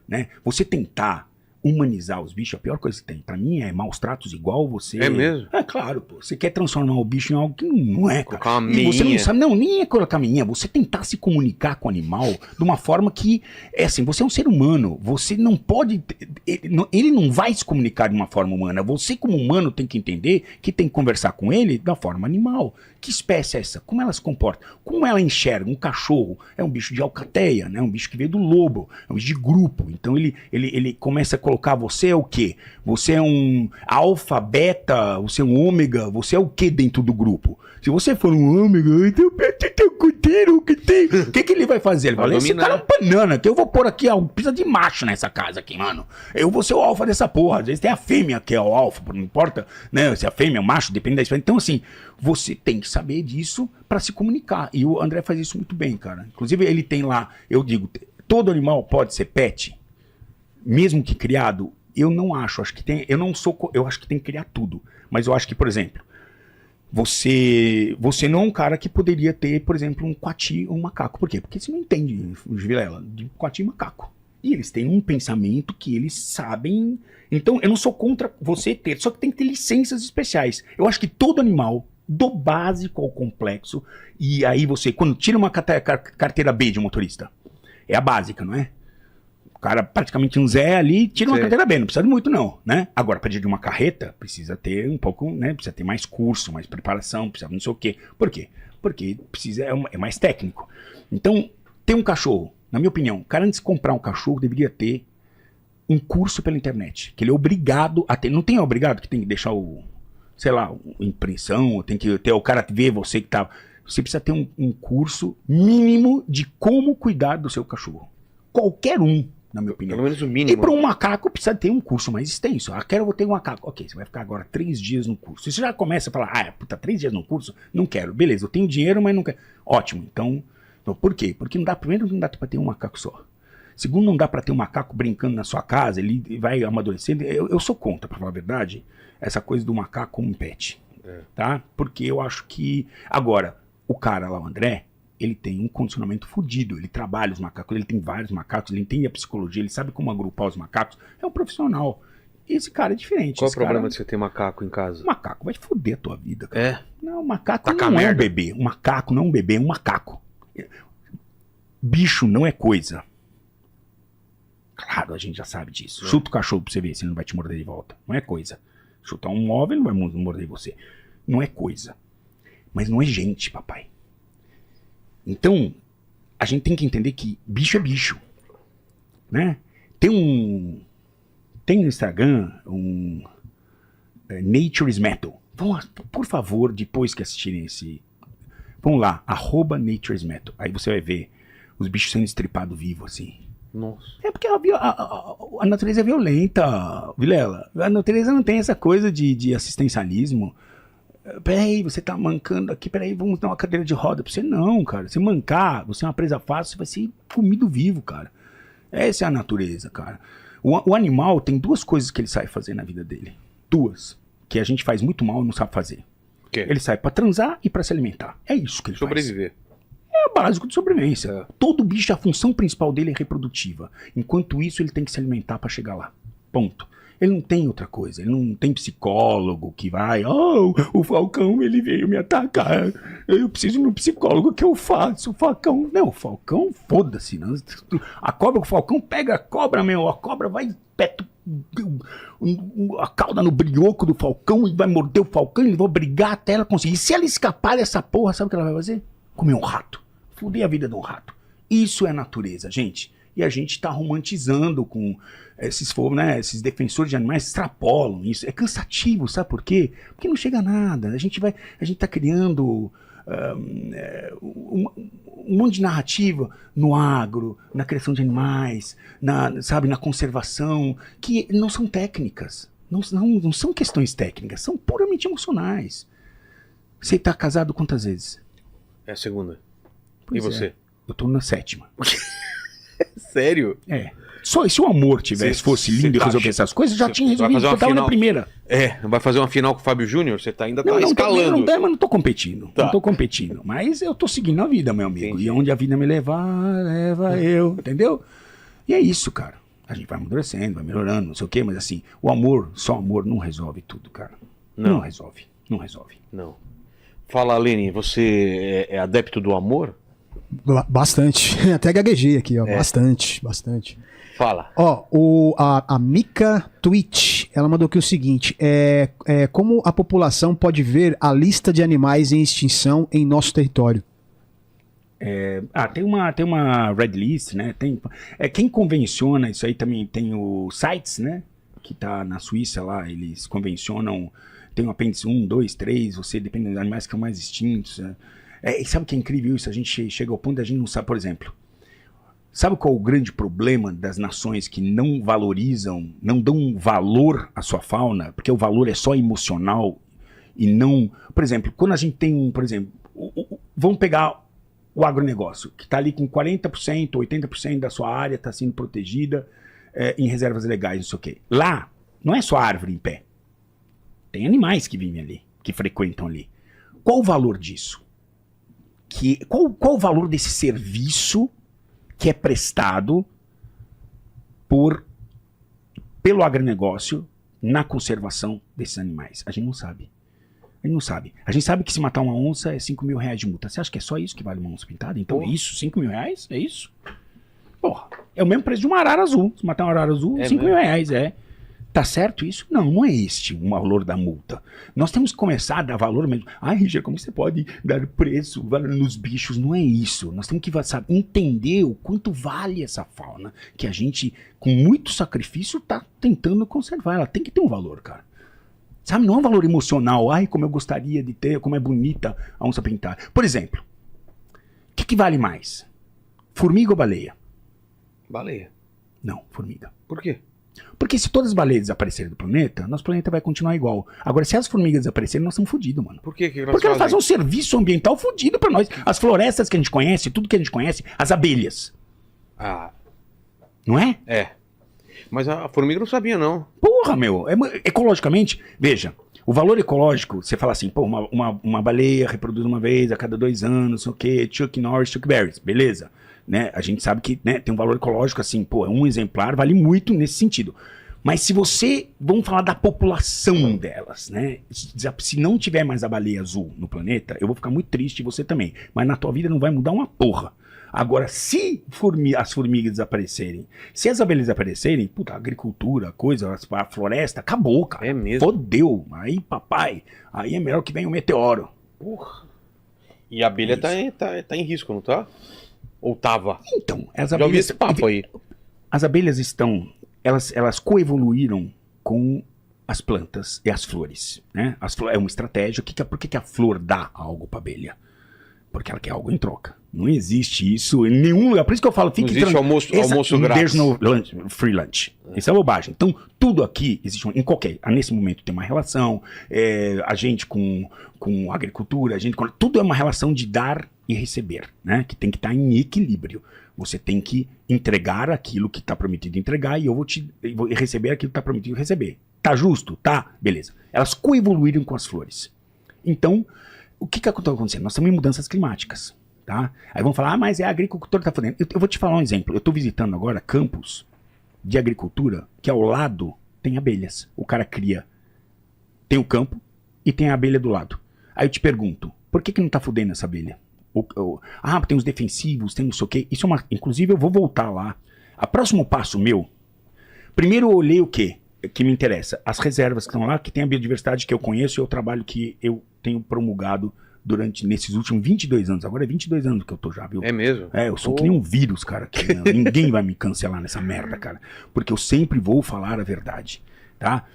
né? Você tentar humanizar os bichos, a pior coisa que tem. Pra mim é maus tratos igual você... É mesmo? É claro, pô. Você quer transformar o bicho em algo que não é, cara. Colocar uma E você não meinha. sabe, não, nem é colocar meinha. Você tentar se comunicar com o animal de uma forma que, assim, você é um ser humano. Você não pode... Ele não vai se comunicar de uma forma humana. Você, como humano, tem que entender que tem que conversar com ele da forma animal. Que espécie é essa? Como ela se comporta? Como ela enxerga? Um cachorro é um bicho de alcateia, né? Um bicho que veio do lobo. É um bicho de grupo. Então ele começa a colocar, você é o quê? Você é um alfa, beta, você é um ômega, você é o quê dentro do grupo? Se você for um ômega, então o que ele vai fazer? Ele vai falar, esse cara é um banana, que eu vou pôr aqui, precisa de macho nessa casa aqui, mano. Eu vou ser o alfa dessa porra. Às vezes tem a fêmea que é o alfa, não importa, né? Se a fêmea é o macho, depende da espécie. Então, assim, você tem que saber disso pra se comunicar. E o André faz isso muito bem, cara. Inclusive, ele tem lá, eu digo, todo animal pode ser pet, mesmo que criado. Eu não acho, acho que tem, eu acho que tem que criar tudo. Mas eu acho que, por exemplo, você não é um cara que poderia ter, por exemplo, um coati ou um macaco. Por quê? Porque você não entende, Vilela, de coati e macaco. E eles têm um pensamento que eles sabem. Então, eu não sou contra você ter, só que tem que ter licenças especiais. Eu acho que todo animal, do básico ao complexo, e aí você, quando tira uma carteira B de motorista, é a básica, não é? O cara praticamente um Zé ali, tira uma carteira B, não precisa de muito não, né? Agora, para dirigir uma carreta, precisa ter um pouco, né? Precisa ter mais curso, mais preparação, precisa não sei o quê. Por quê? porque precisa, é mais técnico. Então, ter um cachorro, na minha opinião, o cara antes de comprar um cachorro deveria ter um curso pela internet, que ele é obrigado a ter, não tem obrigado que tem que deixar sei lá, impressão, tem que ter o cara ver você que tá, você precisa ter um curso mínimo de como cuidar do seu cachorro. Qualquer um, na minha opinião. Pelo menos o E mínimo. para um macaco precisa ter um curso mais extenso. Ah, vou ter um macaco. Ok, você vai ficar agora 3 dias no curso. Se você já começa a falar, puta, 3 dias no curso? Não quero. Beleza, eu tenho dinheiro, mas não quero. Ótimo, então por quê? Porque primeiro não dá para ter um macaco só. Segundo, não dá para ter um macaco brincando na sua casa, ele vai amadurecendo. Eu sou contra, para falar a verdade, essa coisa do macaco como um pet. Tá? Porque eu acho que... Agora, o cara lá, o André, ele tem um condicionamento fodido, ele trabalha os macacos, ele tem vários macacos, ele entende a psicologia, ele sabe como agrupar os macacos, é um profissional. Esse cara é diferente. Qual é o esse problema cara, de você ter macaco em casa? o macaco vai foder a tua vida, cara. É. Não, o macaco Taca não é um merda. bebê. Um macaco não é um bebê, é um macaco. Bicho não é coisa. Claro, a gente já sabe disso. Chuta o cachorro pra você ver se ele não vai te morder de volta. Não é coisa. Chutar um móvel ele não vai morder você. Não é coisa. Mas não é gente, papai. Então, a gente tem que entender que bicho é bicho. Né? Tem no Instagram Nature is Metal. Por favor, depois que assistirem vão lá, @Nature is Metal. Aí você vai ver os bichos sendo estripados vivos, assim. Nossa. É porque a natureza é violenta, Vilela. A natureza não tem essa coisa de assistencialismo. Peraí, você tá mancando aqui, peraí, vamos dar uma cadeira de roda pra você. Não, cara. Se mancar, você é uma presa fácil, você vai ser comido vivo, cara. Essa é a natureza, cara. O animal tem 2 coisas que ele sabe fazer na vida dele. 2. Que a gente faz muito mal e não sabe fazer. Que? Ele sai pra transar e pra se alimentar. É isso que ele faz. Sobreviver. É básico de sobrevivência. Todo bicho, a função principal dele é reprodutiva. Enquanto isso, ele tem que se alimentar pra chegar lá. Ponto. Ele não tem outra coisa. Ele não tem psicólogo que vai... o falcão, ele veio me atacar. Eu preciso de um psicólogo. O que eu faço? O falcão... Não, o falcão, foda-se. Não. A cobra, o falcão pega a cobra, meu. A cobra vai... a cauda no brioco do falcão e vai morder o falcão e eles vão brigar até ela conseguir. E se ela escapar dessa porra, sabe o que ela vai fazer? Comer um rato. Fuder a vida de um rato. Isso é natureza, gente. E a gente tá romantizando com esses defensores de animais extrapolam isso. É cansativo, sabe por quê? Porque não chega a nada. A gente tá criando um monte de narrativa no agro, na criação de animais, na conservação, que não são técnicas. Não são questões técnicas, são puramente emocionais. Você tá casado quantas vezes? É a segunda. Pois e você? É. Eu tô na 7ª. Sério? É. Só se o amor fosse lindo e resolver essas coisas, já tinha resolvido. Eu tava na primeira. Vai fazer uma final com o Fábio Júnior? Você ainda tá escalando. Mas não tô competindo. Tá. Não tô competindo. Mas eu tô seguindo a vida, meu amigo. Entendi. E onde a vida me levar, leva eu. Entendeu? E é isso, cara. A gente vai amadurecendo, vai melhorando, não sei o quê, mas assim, só amor não resolve tudo, cara. Não resolve. Não resolve. Não. Fala, Aline, você é adepto do amor? Bastante. Até gaguejei aqui, ó. Bastante. Fala. Ó, a Mika Twitch, ela mandou aqui o seguinte: como a população pode ver a lista de animais em extinção em nosso território? Tem uma red list, né? Quem convenciona isso aí também tem o CITES, né? Que tá na Suíça lá, eles convencionam, tem o apêndice 1, 2, 3, você depende dos animais que são mais extintos. Né? E sabe o que é incrível isso? A gente chega ao ponto de a gente não sabe, por exemplo, sabe qual é o grande problema das nações que não valorizam, não dão valor à sua fauna? Porque o valor é só emocional e não... Por exemplo, quando a gente tem vamos pegar o agronegócio, que está ali com 40%, 80% da sua área está sendo protegida em reservas legais, não sei o quê. Lá, não é só árvore em pé. Tem animais que vivem ali, que frequentam ali. Qual o valor disso? Qual o valor desse serviço que é prestado pelo agronegócio na conservação desses animais? A gente não sabe. A gente sabe que se matar uma onça é R$5.000 de multa. Você acha que é só isso que vale uma onça pintada? Então é isso? R$5.000? É isso? Porra, é o mesmo preço de uma arara azul. Se matar uma arara azul, R$5.000, Tá certo isso? Não, não é este o valor da multa. Nós temos que começar a dar valor mesmo. Ai, Richard, como você pode dar preço nos bichos? Não é isso. Nós temos que, sabe, entender o quanto vale essa fauna que a gente, com muito sacrifício, tá tentando conservar. Ela tem que ter um valor, cara. Sabe, não é um valor emocional. Ai, como eu gostaria de ter, como é bonita a onça pintada. Por exemplo, o que vale mais? Formiga ou baleia? Baleia. Não, formiga. Por quê? Porque se todas as baleias desaparecerem do planeta, nosso planeta vai continuar igual. Agora, se as formigas desaparecerem, nós estamos fodidos, mano. Por que Porque elas fazem um serviço ambiental fodido pra nós. As florestas que a gente conhece, tudo que a gente conhece, as abelhas. Ah, Não é? é. Mas a formiga não sabia, não. Porra, meu. Ecologicamente, veja, o valor ecológico, você fala assim, pô, uma baleia reproduz uma vez a cada 2 anos, não sei o quê, Chuck Norris, Chuck Berry, beleza. Né? A gente sabe que, né, tem um valor ecológico assim, pô, um exemplar vale muito nesse sentido. Mas se você, vamos falar da população delas, né? Se não tiver mais a baleia azul no planeta, eu vou ficar muito triste e você também. Mas na tua vida não vai mudar uma porra. Agora, se as formigas desaparecerem, se as abelhas desaparecerem, puta, a agricultura, a floresta, acabou, cara. É mesmo? Fodeu. Aí, papai, aí é melhor que venha um meteoro. Porra. E a abelha tá em risco, não tá? Ou tava? Então, as Já ouvi abelhas... esse papo aí. As abelhas estão... Elas coevoluíram com as plantas e as flores, né? É uma estratégia. Por que a flor dá algo para a abelha? Porque ela quer algo em troca. Não existe isso em nenhum lugar. Por isso que eu falo... Não existe almoço grátis. There's no free lunch. Isso é bobagem. Então, tudo aqui existe... Nesse momento tem uma relação. A gente com a agricultura, tudo é uma relação de dar e receber, né? Que tem que estar em equilíbrio. Você tem que entregar aquilo que está prometido entregar e eu vou receber aquilo que está prometido receber. Tá justo? Tá? Beleza. Elas coevoluíram com as flores. Então, o que está acontecendo? Nós estamos em mudanças climáticas, tá? Aí vão falar, mas é a agricultura que está fazendo. Eu vou te falar um exemplo. Eu estou visitando agora campos de agricultura que ao lado tem abelhas. O cara tem o campo e tem a abelha do lado. Aí eu te pergunto, por que não está fudendo essa abelha? Tem os defensivos, tem não sei o quê. Isso inclusive eu vou voltar lá. O próximo passo meu, primeiro eu olhei o quê? Que me interessa. As reservas que estão lá, que tem a biodiversidade que eu conheço e o trabalho que eu tenho promulgado nesses últimos 22 anos. Agora é 22 anos que eu tô já, viu? É mesmo? Eu sou que nem um vírus, cara. Ninguém vai me cancelar nessa merda, cara. Porque eu sempre vou falar a verdade, tá?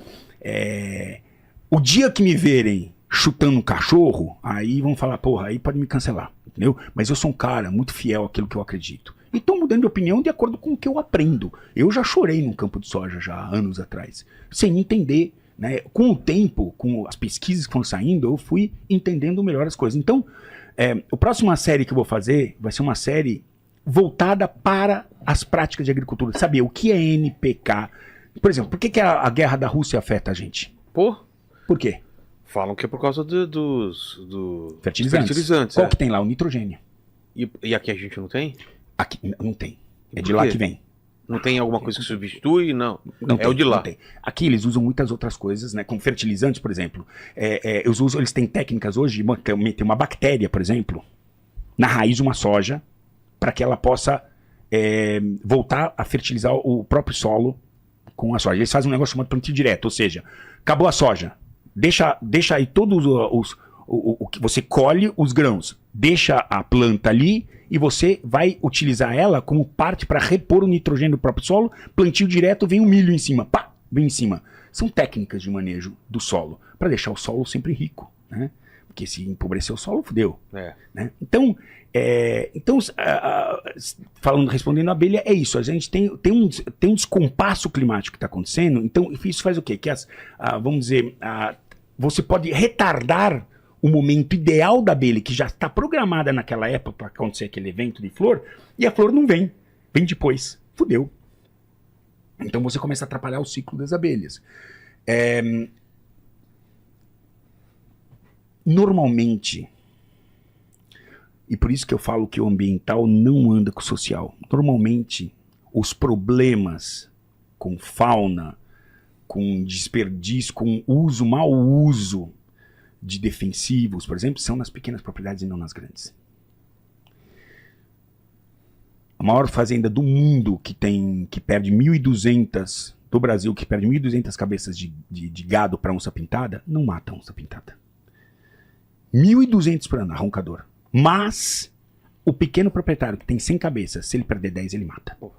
O dia que me verem chutando um cachorro, aí vão falar, porra, aí pode me cancelar, entendeu? Mas eu sou um cara muito fiel àquilo que eu acredito. E tô mudando de opinião de acordo com o que eu aprendo. Eu já chorei num campo de soja já há anos atrás, sem entender, né? Com o tempo, com as pesquisas que foram saindo, eu fui entendendo melhor as coisas. Então, a próxima série que eu vou fazer vai ser uma série voltada para as práticas de agricultura. Saber o que é NPK. Por exemplo, por que a guerra da Rússia afeta a gente? Pô? Por quê? Falam que é por causa dos fertilizantes. Qual que tem lá? O nitrogênio. E aqui a gente não tem? Aqui não tem. É de lá que vem. Não tem alguma coisa que substitui? Não é tem, o de lá. Não tem. Aqui eles usam muitas outras coisas, né? Como fertilizantes, por exemplo. Eles têm técnicas hoje de meter uma bactéria, por exemplo, na raiz de uma soja, para que ela possa voltar a fertilizar o próprio solo com a soja. Eles fazem um negócio chamado plantio direto, ou seja, acabou a soja. Deixa aí todos o que você colhe os grãos, deixa a planta ali e você vai utilizar ela como parte para repor o nitrogênio do próprio solo. Plantio direto, vem o milho em cima, pá, vem em cima. São técnicas de manejo do solo para deixar o solo sempre rico, né? Porque se empobrecer o solo, fudeu. Né? Então, respondendo a abelha, é isso. A gente tem um descompasso climático que está acontecendo. Então, isso faz o quê? Que vamos dizer, você pode retardar o momento ideal da abelha, que já está programada naquela época para acontecer aquele evento de flor, e a flor não vem. Vem depois. Fudeu. Então, você começa a atrapalhar o ciclo das abelhas. Normalmente, e por isso que eu falo que o ambiental não anda com o social. Normalmente, os problemas com fauna, com desperdício, com mau uso de defensivos, por exemplo, são nas pequenas propriedades e não nas grandes. A maior fazenda do mundo que perde 1.200 do Brasil que perde 1.200 cabeças de gado para onça pintada, não mata onça pintada. 1.200 por ano, roncador. Mas o pequeno proprietário que tem 100 cabeças, se ele perder 10, ele mata. Pô,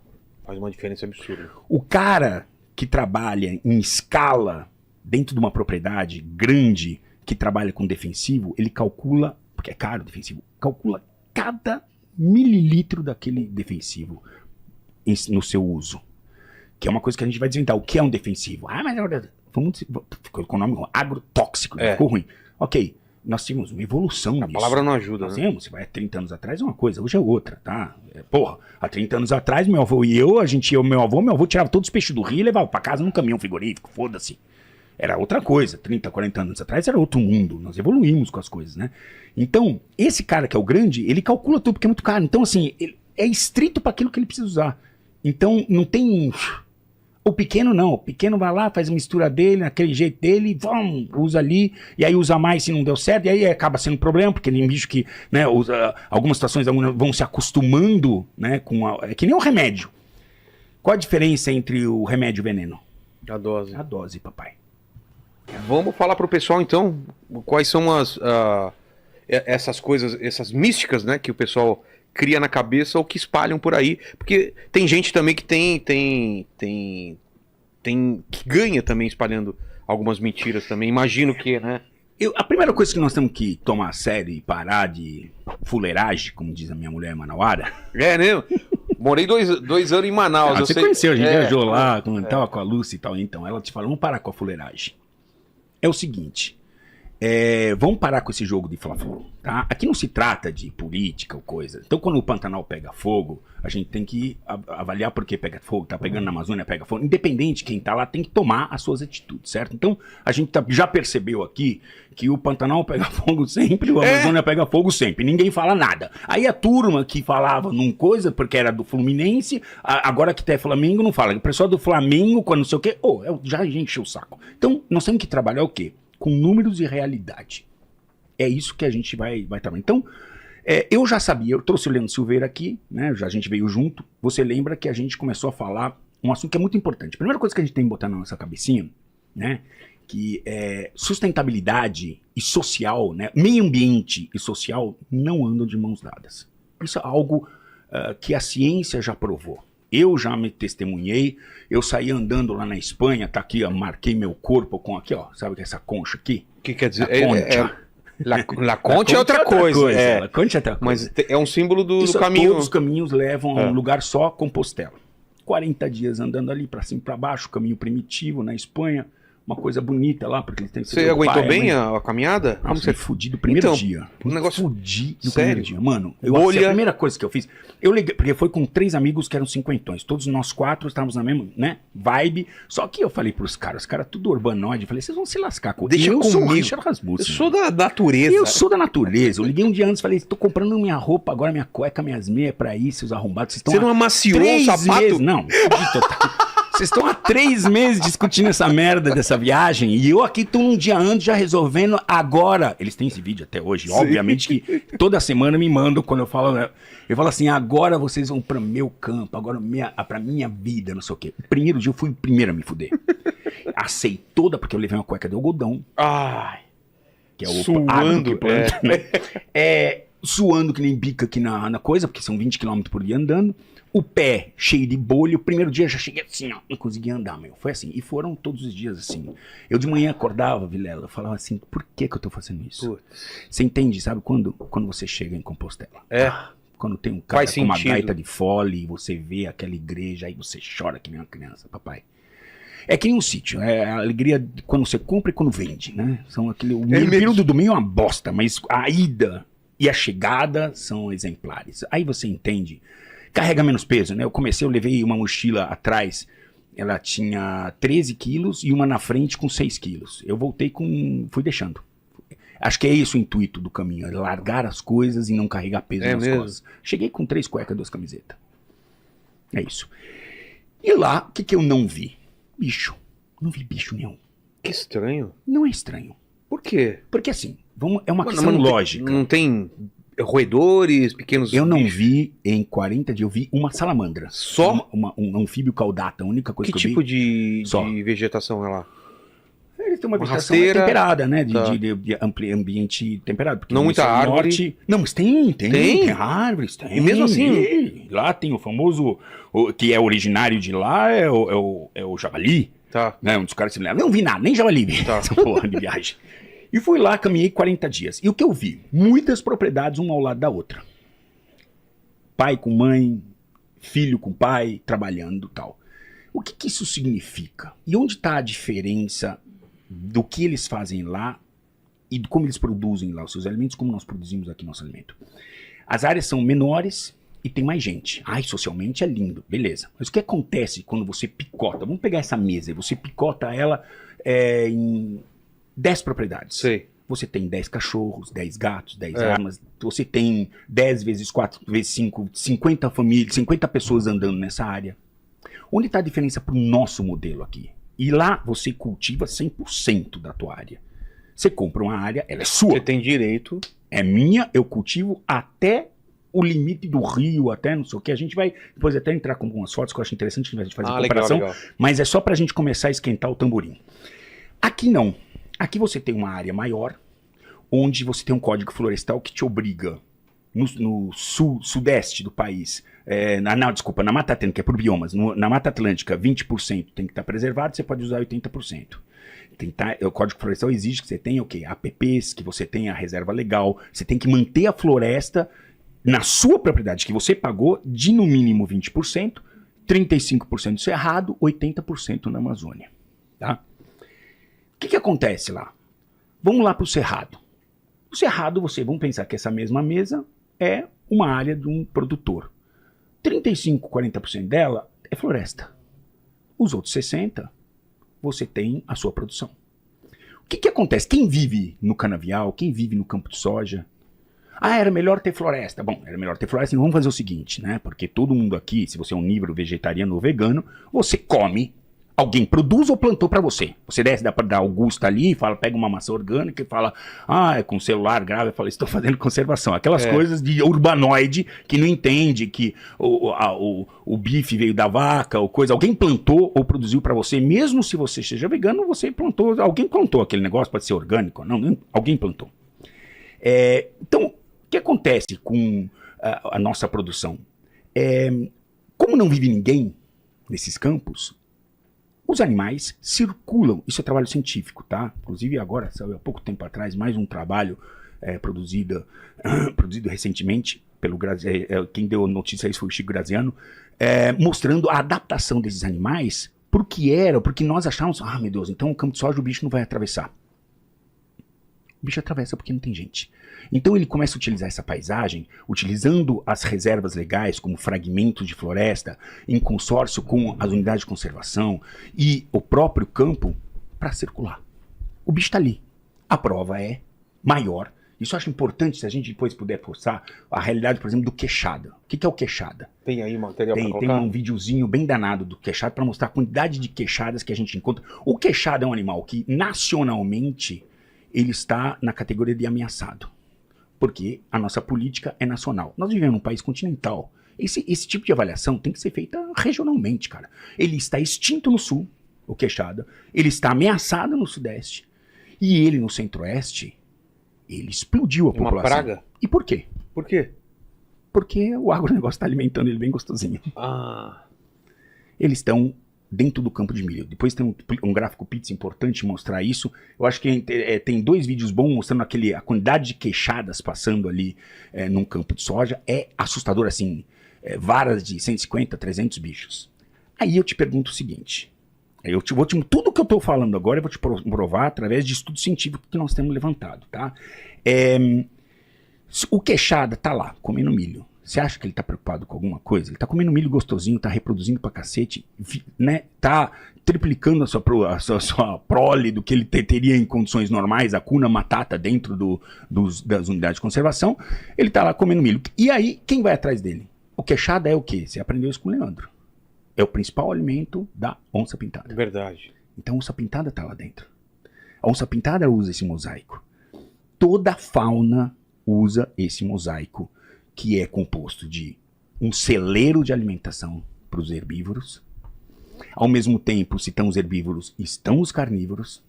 faz uma diferença absurda. O cara que trabalha em escala dentro de uma propriedade grande, que trabalha com defensivo, ele calcula, porque é caro o defensivo, calcula cada mililitro daquele defensivo no seu uso. Que é uma coisa que a gente vai desvendar. O que é um defensivo? Ah, mas ficou com o nome agrotóxico, ficou ruim. Ok, nós tínhamos uma evolução nisso. A palavra não ajuda, Nós né? temos, você vai há 30 anos atrás é uma coisa, hoje é outra, tá? Porra, há 30 anos atrás, meu avô e eu, meu avô tirava todos os peixes do rio e levava pra casa num caminhão frigorífico, foda-se. Era outra coisa, 30, 40 anos atrás era outro mundo, nós evoluímos com as coisas, né? Então, esse cara que é o grande, ele calcula tudo porque é muito caro. Então, assim, ele é estrito para aquilo que ele precisa usar. Então, não tem... O pequeno não, o pequeno vai lá, faz a mistura dele, naquele jeito dele, usa ali, e aí usa mais se não deu certo, e aí acaba sendo problema, porque ele é um bicho que, né, algumas situações vão se acostumando, né, é que nem o remédio. Qual a diferença entre o remédio e o veneno? A dose. A dose, papai. Vamos falar pro pessoal, então, quais são essas coisas, essas místicas, né, que o pessoal cria na cabeça ou que espalham por aí, porque tem gente também que que ganha também espalhando algumas mentiras também, imagino que, né? A primeira coisa que nós temos que tomar a sério e parar de fuleiragem, como diz a minha mulher manauara. É, né? Morei dois anos em Manaus. Você conheceu, a gente viajou lá, tava com a Lucy e tal, então ela te fala, vamos parar com a fuleiragem. É o seguinte, vamos parar com esse jogo de Fla-Flu, tá? Aqui não se trata de política ou coisa. Então, quando o Pantanal pega fogo, a gente tem que avaliar por que pega fogo. Tá pegando na Amazônia, pega fogo. Independente de quem tá lá, tem que tomar as suas atitudes, certo? Então, a gente já percebeu aqui que o Pantanal pega fogo sempre, o Amazônia pega fogo sempre. Ninguém fala nada. Aí a turma que falava num coisa, porque era do Fluminense, agora que é Flamengo, não fala. O pessoal do Flamengo, quando não sei o quê, já encheu o saco. Então, nós temos que trabalhar o quê? Com números e realidade. É isso que a gente vai trabalhar. Então, eu já sabia, eu trouxe o Leandro Silveira aqui, né? A gente veio junto. Você lembra que a gente começou a falar um assunto que é muito importante. A primeira coisa que a gente tem que botar na nossa cabecinha, né? Que sustentabilidade e social, né? Meio ambiente e social não andam de mãos dadas. Isso é algo que a ciência já provou. Eu já me testemunhei, eu saí andando lá na Espanha, tá aqui, ó, marquei meu corpo com aqui, ó, sabe essa concha aqui? O que quer dizer? A concha. La Concha é outra coisa. La Concha é outra coisa. Mas é um símbolo do caminho. Todos os caminhos levam a um lugar só, Compostela. 40 dias andando ali pra cima e pra baixo, caminho primitivo na Espanha. Uma coisa bonita lá, porque eles têm que Você aguentou bem a caminhada? Como você fudi do primeiro dia. Um negócio fudi do sério? primeiro dia. Mano, Bolha. a primeira coisa que eu fiz, eu liguei, porque foi com 3 amigos que eram 50. Todos nós 4 estávamos na mesma, né, vibe. Só que eu falei pros caras, os caras tudo urbanoide, eu falei, vocês vão se lascar com Deixa eu comigo. sou o Richard Rasmussen. Eu sou da natureza. Eu sou da natureza. Eu liguei um dia antes e falei, tô comprando minha roupa agora, minha cueca, minhas meias pra ir, seus arrombados. Vocês estão Você não amaciou o sapato? Meses, não. Vocês estão há 3 meses discutindo essa merda dessa viagem e eu aqui tô um dia antes já resolvendo agora. Eles têm esse vídeo até hoje, obviamente que toda semana me mandam quando eu falo assim, agora vocês vão pra meu campo, agora pra minha vida, não sei o quê. O primeiro dia eu fui o primeiro a me fuder. Assei toda, porque eu levei uma cueca de algodão. Ai, que é o suando, que planta, né? Suando que nem bica aqui na coisa, porque são 20 km por dia andando. O pé cheio de bolha. O primeiro dia eu já cheguei assim, ó, não consegui andar, meu. Foi assim. E foram todos os dias assim. Eu de manhã acordava, Vilela, eu falava assim, por que eu tô fazendo isso? Putz. Você entende, sabe, quando você chega em Compostela? Quando tem um cara com uma gaita de fole e você vê aquela igreja, aí você chora que nem uma criança, papai. É que nem um sítio, é a alegria de quando você compra e quando vende, né? O período do meio é uma bosta, mas a ida e a chegada são exemplares. Aí você entende, carrega menos peso, né? Eu levei uma mochila atrás, ela tinha 13 quilos e uma na frente com 6 quilos. Eu fui deixando. Acho que é esse o intuito do caminho, é largar as coisas e não carregar peso nas costas. Cheguei com 3 cuecas, 2 camisetas. É isso. E lá, o que eu não vi? Bicho. Não vi bicho nenhum. Que estranho. Não é estranho. Por quê? Porque assim, é uma questão lógica. Não tem roedores, pequenos Eu não bichos? vi em 40 dias, eu vi uma salamandra. Só? Um anfíbio caudata, a única coisa Que que eu tipo vi. Só. de vegetação é lá? Eles têm uma Uma vegetação rasteira, temperada, né? tá. De ambiente temperado. Porque Não muita no árvore. norte... Não, mas tem Tem? árvores, tem. E mesmo assim? E lá tem o famoso, que é originário de lá, é o javali. Tá. Né? Um dos caras se lembra. Não vi nada, nem javali vi. Tá. Essa porra de viagem. E fui lá, caminhei 40 dias. E o que eu vi? Muitas propriedades uma ao lado da outra. Pai com mãe, filho com pai, trabalhando e tal. O que que isso significa? E onde está a diferença do que eles fazem lá e de como eles produzem lá os seus alimentos, como nós produzimos aqui nosso alimento? As áreas são menores e tem mais gente. Ai, socialmente é lindo, beleza. Mas o que acontece quando você picota? Vamos pegar essa mesa e você picota ela em 10 propriedades. Sei. Você tem 10 cachorros, 10 gatos, 10 armas. Você tem 10 vezes 4 vezes 5, 50 famílias, 50 pessoas andando nessa área. Onde está a diferença para o nosso modelo aqui? E lá você cultiva 100% da tua área. Você compra uma área, ela é sua. Você tem direito. É minha, eu cultivo até o limite do rio, até não sei o que. A gente vai depois até entrar com algumas fotos que eu acho interessante a gente fazer comparação. Legal. Mas é só para a gente começar a esquentar o tamborim. Aqui não. Aqui você tem uma área maior, onde você tem um código florestal que te obriga, no sudeste do país, na Mata Atlântica, que é por biomas, na Mata Atlântica 20% tem que estar preservado, você pode usar 80%. O Código Florestal exige que você tenha o quê? APPs, que você tenha a reserva legal, você tem que manter a floresta na sua propriedade que você pagou de no mínimo 20%, 35% no Cerrado, 80% na Amazônia. Tá? O que acontece lá? Vamos lá para o Cerrado. O Cerrado, vamos pensar que essa mesma mesa é uma área de um produtor. 35, 40% dela é floresta. Os outros 60%, você tem a sua produção. O que acontece? Quem vive no canavial, quem vive no campo de soja... Ah, era melhor ter floresta. Bom, era melhor ter floresta, então vamos fazer o seguinte, né? Porque todo mundo aqui, se você é onívoro, vegetariano ou vegano, você come... Alguém produz ou plantou para você? Você desce da Augusta ali e fala, pega uma maçã orgânica e fala, é com celular grave. Eu falo, estou fazendo conservação. Aquelas coisas de urbanoide que não entende que o bife veio da vaca ou coisa. Alguém plantou ou produziu para você, mesmo se você seja vegano, você plantou. Alguém plantou aquele negócio, pode ser orgânico. Não, alguém plantou. Então, o que acontece com a nossa produção? Como não vive ninguém nesses campos, os animais circulam, isso é trabalho científico, tá? Inclusive agora, saiu há pouco tempo atrás, mais um trabalho produzido recentemente, pelo quem deu notícia a isso foi o Chico Graziano, mostrando a adaptação desses animais porque nós achávamos, meu Deus, então o campo de soja o bicho não vai atravessar. O bicho atravessa porque não tem gente. Então ele começa a utilizar essa paisagem, utilizando as reservas legais como fragmentos de floresta, em consórcio com as unidades de conservação e o próprio campo para circular. O bicho está ali. A prova é maior. Isso eu acho importante, se a gente depois puder postar a realidade, por exemplo, do queixada. O que é o queixada? Tem aí material para colocar? Tem um videozinho bem danado do queixada para mostrar a quantidade de queixadas que a gente encontra. O queixada é um animal que nacionalmente ele está na categoria de ameaçado. Porque a nossa política é nacional. Nós vivemos num país continental. Esse tipo de avaliação tem que ser feita regionalmente, cara. Ele está extinto no sul, o queixada. Ele está ameaçado no sudeste. E ele no centro-oeste, ele explodiu a população. Uma praga? E por quê? Por quê? Porque o agronegócio está alimentando ele bem gostosinho. Eles estão dentro do campo de milho. Depois tem um gráfico Pizza importante mostrar isso. Eu acho que tem 2 vídeos bons mostrando a quantidade de queixadas passando ali num campo de soja. É assustador, assim, varas de 150, 300 bichos. Aí eu te pergunto o seguinte, tudo que eu estou falando agora eu vou te provar através de estudo científico que nós temos levantado, tá? O queixada tá lá, comendo milho. Você acha que ele tá preocupado com alguma coisa? Ele tá comendo milho gostosinho, tá reproduzindo pra cacete, né? Tá triplicando a sua prole do que ele teria em condições normais, a cuna matata dentro das unidades de conservação. Ele tá lá comendo milho. E aí, quem vai atrás dele? O queixada é o quê? Você aprendeu isso com o Leandro. É o principal alimento da onça pintada. Verdade. Então a onça pintada tá lá dentro. A onça pintada usa esse mosaico. Toda a fauna usa esse mosaico que é composto de um celeiro de alimentação para os herbívoros. Ao mesmo tempo, se estão os herbívoros, estão os carnívoros,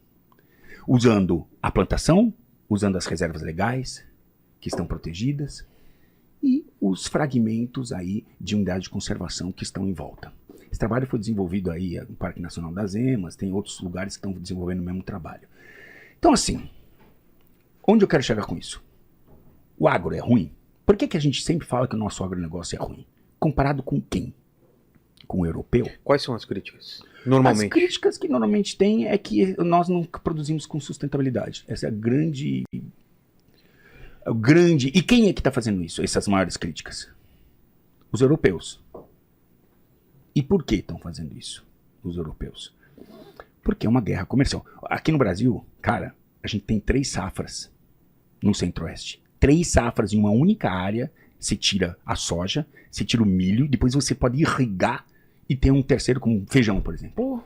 usando a plantação, usando as reservas legais, que estão protegidas, e os fragmentos aí de unidade de conservação que estão em volta. Esse trabalho foi desenvolvido aí no Parque Nacional das Emas, tem outros lugares que estão desenvolvendo o mesmo trabalho. Então, assim, onde eu quero chegar com isso? O agro é ruim? Por que a gente sempre fala que o nosso agronegócio é ruim? Comparado com quem? Com o europeu? Quais são as críticas? Normalmente. As críticas que normalmente tem é que nós não produzimos com sustentabilidade. Essa é a grande... E quem é que está fazendo isso? Essas maiores críticas? Os europeus. E por que estão fazendo isso? Os europeus. Porque é uma guerra comercial. Aqui no Brasil, cara, a gente tem 3 safras no Centro-Oeste. 3 safras em uma única área. Você tira a soja, você tira o milho, depois você pode irrigar e ter um terceiro como feijão, por exemplo. Pô.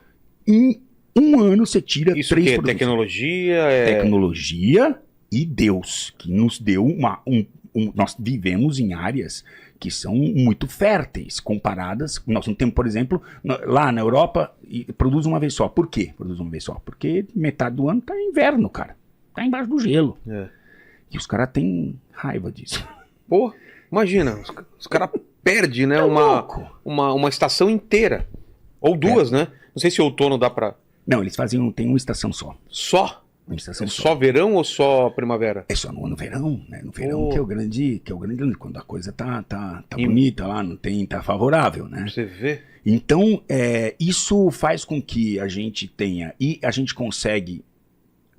Em um ano você tira Isso 3 que é produtos. tecnologia? Tecnologia e Deus, que nos deu nós vivemos em áreas que são muito férteis, comparadas. Nós não temos, por exemplo, lá na Europa, produz uma vez só. Por quê produz uma vez só? Porque metade do ano tá inverno, cara. Tá embaixo do gelo. É. E os caras têm raiva disso. Pô, imagina, os caras perdem, né, uma estação inteira. Ou 2, né? Não sei se outono dá pra... Não, eles tem uma estação só. Só? Uma estação Só verão ou só primavera? É só no verão, né? No verão que é o grande, quando a coisa tá bonita lá, não tem, tá favorável, né? Você vê? Então, isso faz com que a gente tenha, e a gente consegue,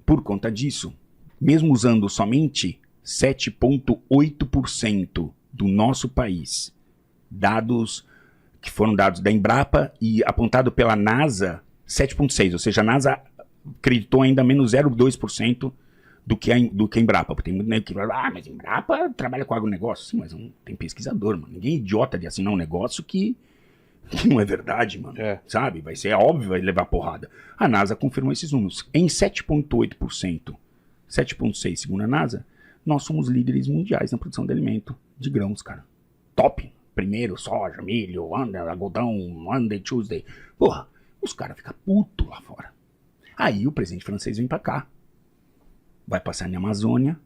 por conta disso, mesmo usando somente 7,8% do nosso país, dados que foram dados da Embrapa e apontado pela NASA, 7,6%, ou seja, a NASA acreditou ainda menos 0,2% do que a Embrapa. Porque tem muito nego que fala, mas a Embrapa trabalha com agronegócio. Sim, mas tem pesquisador, mano. Ninguém é idiota de assinar um negócio que não é verdade, mano. Sabe? Vai ser óbvio, vai levar porrada. A NASA confirmou esses números. Em 7,8%, 7,6% segundo a NASA, nós somos líderes mundiais na produção de alimento de grãos, cara. Top. Primeiro, soja, milho, algodão, Monday, Tuesday. Porra, os caras ficam putos lá fora. Aí o presidente francês vem pra cá, vai passar na Amazônia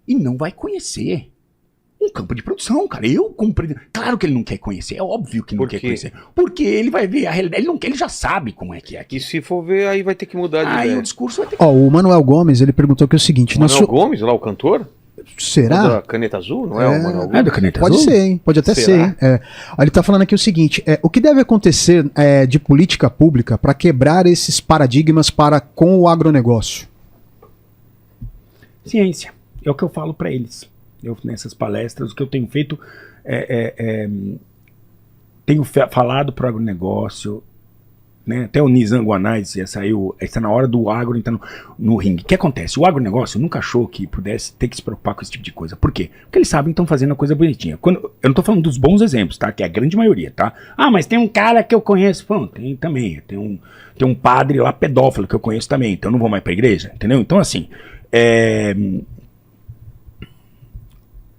e não vai conhecer um campo de produção, cara. Claro que ele não quer conhecer, é óbvio que não quer conhecer. Porque ele vai ver a realidade, ele já sabe como é que é aqui. E se for ver, aí vai ter que mudar de ideia. Aí o discurso vai ter que... O Manuel Gomes, ele perguntou que é o seguinte... O Manuel Gomes, lá o cantor? Será? Da Caneta Azul, não é o Manuel Gomes? É da Caneta Pode Azul? ser, hein? Pode até ser, hein? Ele tá falando aqui o seguinte, o que deve acontecer de política pública para quebrar esses paradigmas com o agronegócio? Ciência. É o que eu falo para eles. Eu, nessas palestras, o que eu tenho feito tenho falado para o agronegócio, né? Até o Nizam Guanais saiu, está na hora do agro entrar no ringue. O que acontece? O agronegócio nunca achou que pudesse ter que se preocupar com esse tipo de coisa. Por quê? Porque eles sabem que estão fazendo a coisa bonitinha. Eu não estou falando dos bons exemplos, tá? Que é a grande maioria, tá? Ah, mas tem um cara que eu conheço. Bom, tem também. Tem um padre lá pedófilo que eu conheço também. Então eu não vou mais para a igreja, entendeu? Então assim,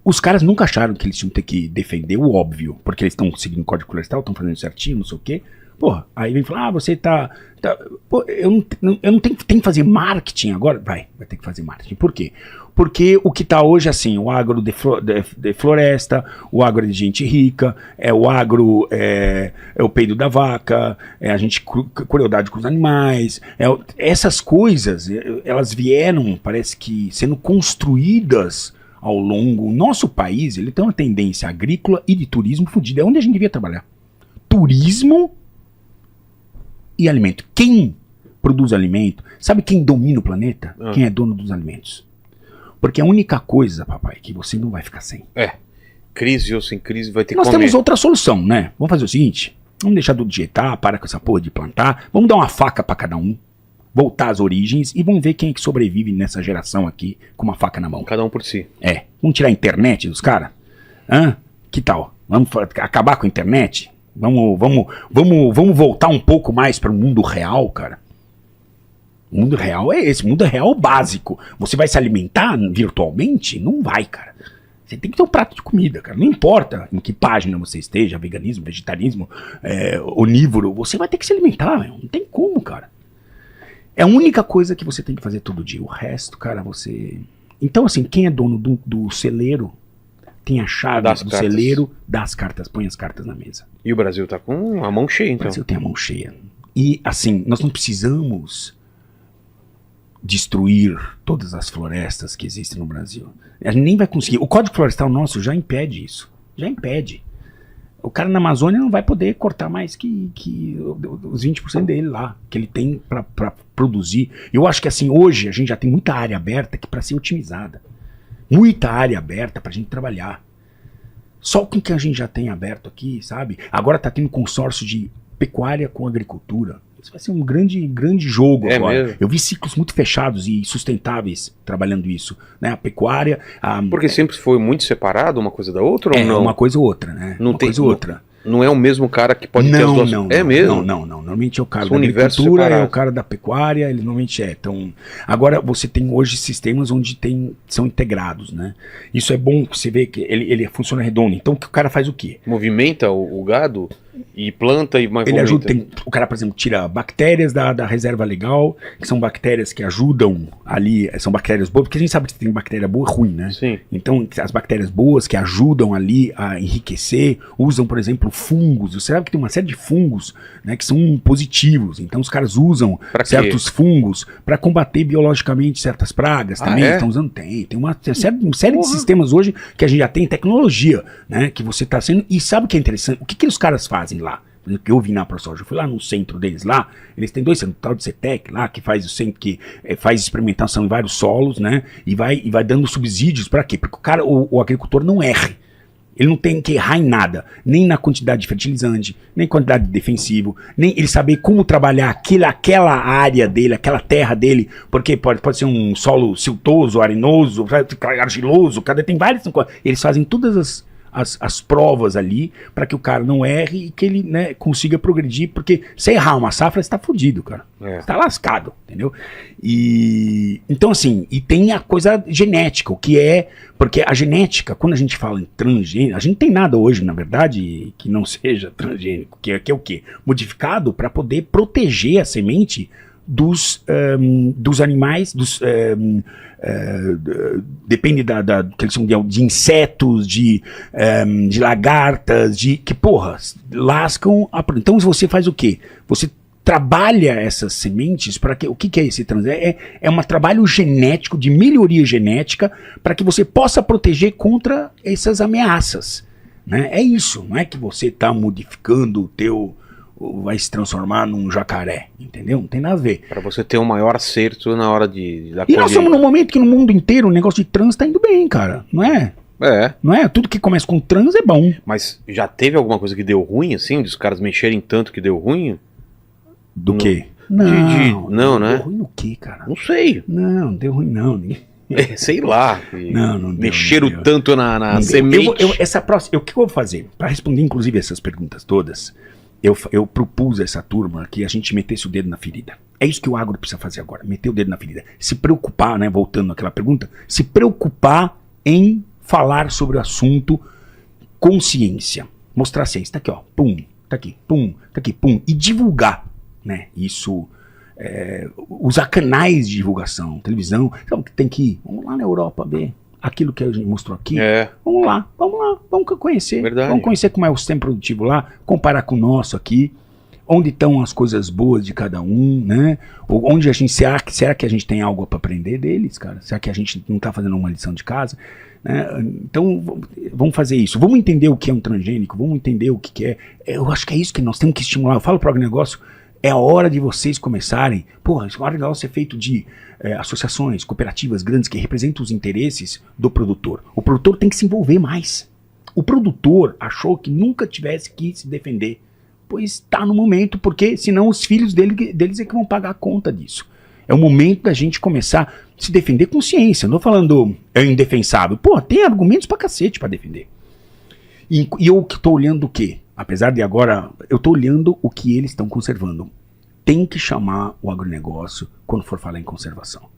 os caras nunca acharam que eles tinham que ter que defender o óbvio, porque eles estão seguindo o código florestal, estão fazendo certinho, não sei o quê. Porra, aí vem falar, você tá pô, eu não tenho que fazer marketing agora? Vai ter que fazer marketing. Por quê? Porque o que tá hoje, assim, o agro de floresta, o agro de gente rica, o agro é o peido da vaca, a gente crueldade com os animais, essas coisas, elas vieram, parece que, sendo construídas ao longo. O nosso país, ele tem uma tendência agrícola e de turismo fodida. É onde a gente devia trabalhar. Turismo e alimento. Quem produz alimento, sabe quem domina o planeta? Quem é dono dos alimentos. Porque a única coisa, papai, que você não vai ficar sem. Crise ou sem crise vai ter que Nós comer. temos outra solução, né? Vamos fazer o seguinte, vamos deixar do dietar, parar com essa porra de plantar, vamos dar uma faca pra cada um, voltar às origens e vamos ver quem é que sobrevive nessa geração aqui com uma faca na mão. Cada um por si. Vamos tirar a internet dos caras? Que tal? Vamos acabar com a internet? Vamos voltar um pouco mais para o mundo real, cara? O mundo real é esse, o mundo real básico. Você vai se alimentar virtualmente? Não vai, cara. Você tem que ter um prato de comida, cara. Não importa em que página você esteja, veganismo, vegetarianismo, onívoro, você vai ter que se alimentar, meu. Não tem como, cara. É a única coisa que você tem que fazer todo dia. O resto, cara, você... Então, assim, quem é dono do celeiro tem a chave do celeiro das cartas. Põe as cartas na mesa. E o Brasil tá com a mão cheia, então. O Brasil tem a mão cheia. E, assim, nós não precisamos destruir todas as florestas que existem no Brasil. A gente nem vai conseguir. O Código Florestal nosso já impede isso. Já impede. O cara na Amazônia não vai poder cortar mais que os 20% dele lá, que ele tem para produzir. Eu acho que assim, hoje a gente já tem muita área aberta que para ser otimizada. Muita área aberta pra gente trabalhar. Só com o que a gente já tem aberto aqui, sabe? Agora tá tendo consórcio de pecuária com agricultura. Isso vai ser um grande jogo agora. Mesmo? Eu vi ciclos muito fechados e sustentáveis trabalhando isso, né? A pecuária... Porque sempre foi muito separado uma coisa da outra ou não? Uma coisa ou outra, né? Não uma tem, coisa ou outra. Não é o mesmo cara que pode ter as duas... Não, mesmo? Não. Normalmente é o cara São da agricultura, separados. é o cara da pecuária, ele normalmente é. Então, agora você tem hoje sistemas onde são integrados, né? Isso é bom, você vê que ele funciona redondo. Então, o cara faz o quê? Movimenta o gado e planta e mais Ele movimenta. ajuda, o cara, por exemplo, tira bactérias da reserva legal, que são bactérias que ajudam ali, são bactérias boas, porque a gente sabe que tem bactéria boa e ruim, né? Sim. Então, as bactérias boas que ajudam ali a enriquecer, usam, por exemplo, fungos. Você sabe que tem uma série de fungos, né, que são positivos. Então, os caras usam Pra quê? certos fungos para combater biologicamente certas pragas também. é? Estão usando, tem uma série de sistemas hoje que a gente já tem tecnologia, né, que você está sendo... E sabe o que é interessante? O que os caras fazem lá? Por exemplo, que eu vi na ProSoja, eu fui lá no centro deles lá, eles têm 2 centros, o tal de CETEC lá, que faz o centro que faz experimentação em vários solos, né, e vai dando subsídios para quê? Porque o agricultor não erre. Ele não tem que errar em nada, nem na quantidade de fertilizante, nem quantidade de defensivo, nem ele saber como trabalhar aquela área dele, aquela terra dele, porque pode ser um solo siltoso, arenoso, argiloso, tem várias. Eles fazem todas as provas ali para que o cara não erre e que ele, né, consiga progredir, porque se errar uma safra, você tá fudido, cara. Você tá lascado, entendeu? E então, assim, e tem a coisa genética, o que é, porque a genética, quando a gente fala em transgênico, a gente não tem nada hoje, na verdade, que não seja transgênico, que é o quê? Modificado para poder proteger a semente dos animais, depende que eles chamam de insetos, de lagartas, que porra, lascam. Então você faz o quê? Você trabalha essas sementes para que... O que é esse transgênico? É um trabalho genético, de melhoria genética, para que você possa proteger contra essas ameaças, né? É isso, não é que você está modificando o teu... vai se transformar num jacaré, entendeu? Não tem nada a ver. Para você ter um maior acerto na hora da E colheita. nós estamos num momento que no mundo inteiro o negócio de trans tá indo bem, cara, não é? Não é? Tudo que começa com trans é bom. Mas já teve alguma coisa que deu ruim, assim, onde os caras mexerem tanto que deu ruim? Do quê? Não, né? Deu ruim no quê, cara? Não sei. Não deu ruim não. Sei lá. Não deu, Mexeram não deu. tanto na Não semente. deu. O que eu vou fazer? Para responder, inclusive, essas perguntas todas, eu propus a essa turma que a gente metesse o dedo na ferida. É isso que o agro precisa fazer agora, meter o dedo na ferida. Se preocupar, né, voltando àquela pergunta, se preocupar em falar sobre o assunto com ciência. Mostrar a ciência. Tá aqui, ó. Pum. Tá aqui. Pum. Tá aqui. Pum. E divulgar, né? Isso... usar canais de divulgação, televisão. Então, tem que ir. Vamos lá na Europa ver aquilo que a gente mostrou aqui. Vamos lá, vamos conhecer. Verdade. Vamos conhecer como é o sistema produtivo lá, comparar com o nosso aqui, onde estão as coisas boas de cada um, né? Ou onde a gente, será que a gente tem algo para aprender deles, cara? Será que a gente não está fazendo uma lição de casa? Né? Então, vamos fazer isso. Vamos entender o que é um transgênico, vamos entender o que é. Eu acho que é isso que nós temos que estimular. Eu falo para o agronegócio, é a hora de vocês começarem. Porra, esse agronegócio é feito de associações, cooperativas grandes que representam os interesses do produtor. O produtor tem que se envolver mais. O produtor achou que nunca tivesse que se defender. Pois está no momento, porque senão os filhos deles é que vão pagar a conta disso. É o momento da gente começar a se defender com ciência. Não tô falando é indefensável. Pô, tem argumentos pra cacete pra defender. E eu que tô olhando o quê? Apesar de agora, eu tô olhando o que eles estão conservando. tem que chamar o agronegócio quando for falar em conservação.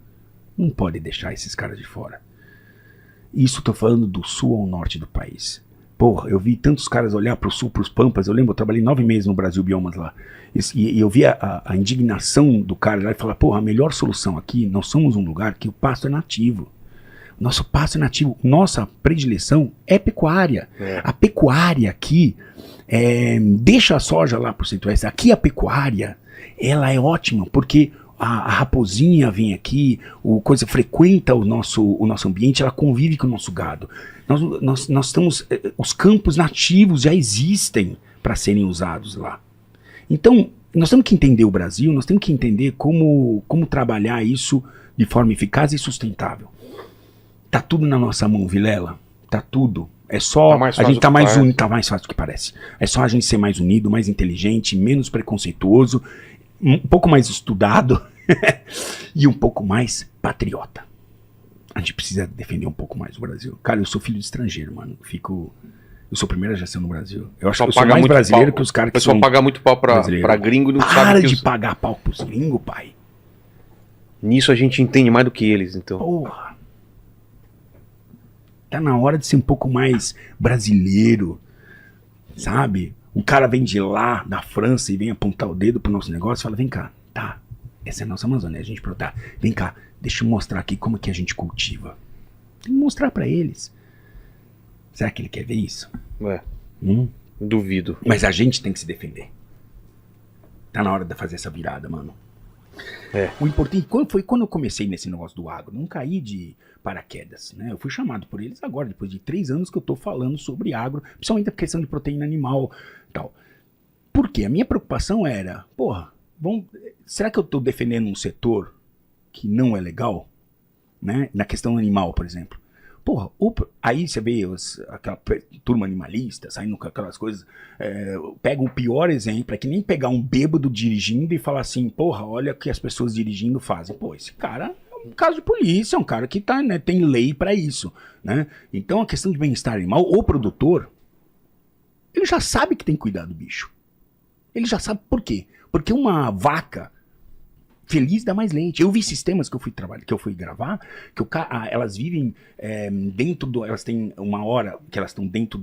Não pode deixar esses caras de fora. Isso eu tô falando do sul ao norte do país. Porra, eu vi tantos caras olhar pro sul, pros pampas. Eu lembro, eu trabalhei 9 meses no Brasil Biomas lá. E eu vi a indignação do cara lá e falar, porra, a melhor solução aqui, nós somos um lugar que o pasto é nativo. Nosso pasto é nativo. Nossa predileção é pecuária. A pecuária aqui, deixa a soja lá pro centro-oeste. Aqui a pecuária, ela é ótima, porque a raposinha vem aqui, coisa frequenta o nosso ambiente, ela convive com o nosso gado. Nós estamos, os campos nativos já existem para serem usados lá. Então, nós temos que entender o Brasil, nós temos que entender como trabalhar isso de forma eficaz e sustentável. Tá tudo na nossa mão, Vilela. Tá tudo. É só a gente tá mais unido, tá mais fácil do que parece. É só a gente ser mais unido, mais inteligente, menos preconceituoso, um pouco mais estudado e um pouco mais patriota. A gente precisa defender um pouco mais o Brasil. Cara, eu sou filho de estrangeiro, mano. Eu sou primeira geração no Brasil. Eu acho que eu sou mais brasileiro que os caras que são... O pessoal paga muito pau pra gringo e não sabe Para de pagar pau pros gringos, pai. Nisso a gente entende mais do que eles, então. Porra. Tá na hora de ser um pouco mais brasileiro, sabe? O cara vem de lá, da França, e vem apontar o dedo pro nosso negócio e fala, vem cá, tá, essa é a nossa Amazônia, a gente tá, vem cá, deixa eu mostrar aqui como que a gente cultiva. Tem que mostrar pra eles. Será que ele quer ver isso? Duvido. Mas a gente tem que se defender. Tá na hora de fazer essa virada, mano. O importante foi quando eu comecei nesse negócio do agro, não caí de paraquedas, né? Eu fui chamado por eles agora, depois de 3 anos que eu tô falando sobre agro, principalmente a questão de proteína animal e tal. Por quê? A minha preocupação era, porra, será que eu tô defendendo um setor que não é legal? Né? Na questão animal, por exemplo. Porra, aí você vê aquela turma animalista saindo com aquelas coisas. Pega o pior exemplo, é que nem pegar um bêbado dirigindo e falar assim, porra, olha o que as pessoas dirigindo fazem. Pô, esse cara é um caso de polícia, é um cara que tá, né, tem lei pra isso. Né? Então a questão de bem-estar animal, o produtor, ele já sabe que tem que cuidar do bicho. Ele já sabe por quê. Porque uma vaca feliz dá mais leite. Eu vi sistemas que eu fui gravar, que elas vivem dentro do... Elas têm uma hora que elas estão dentro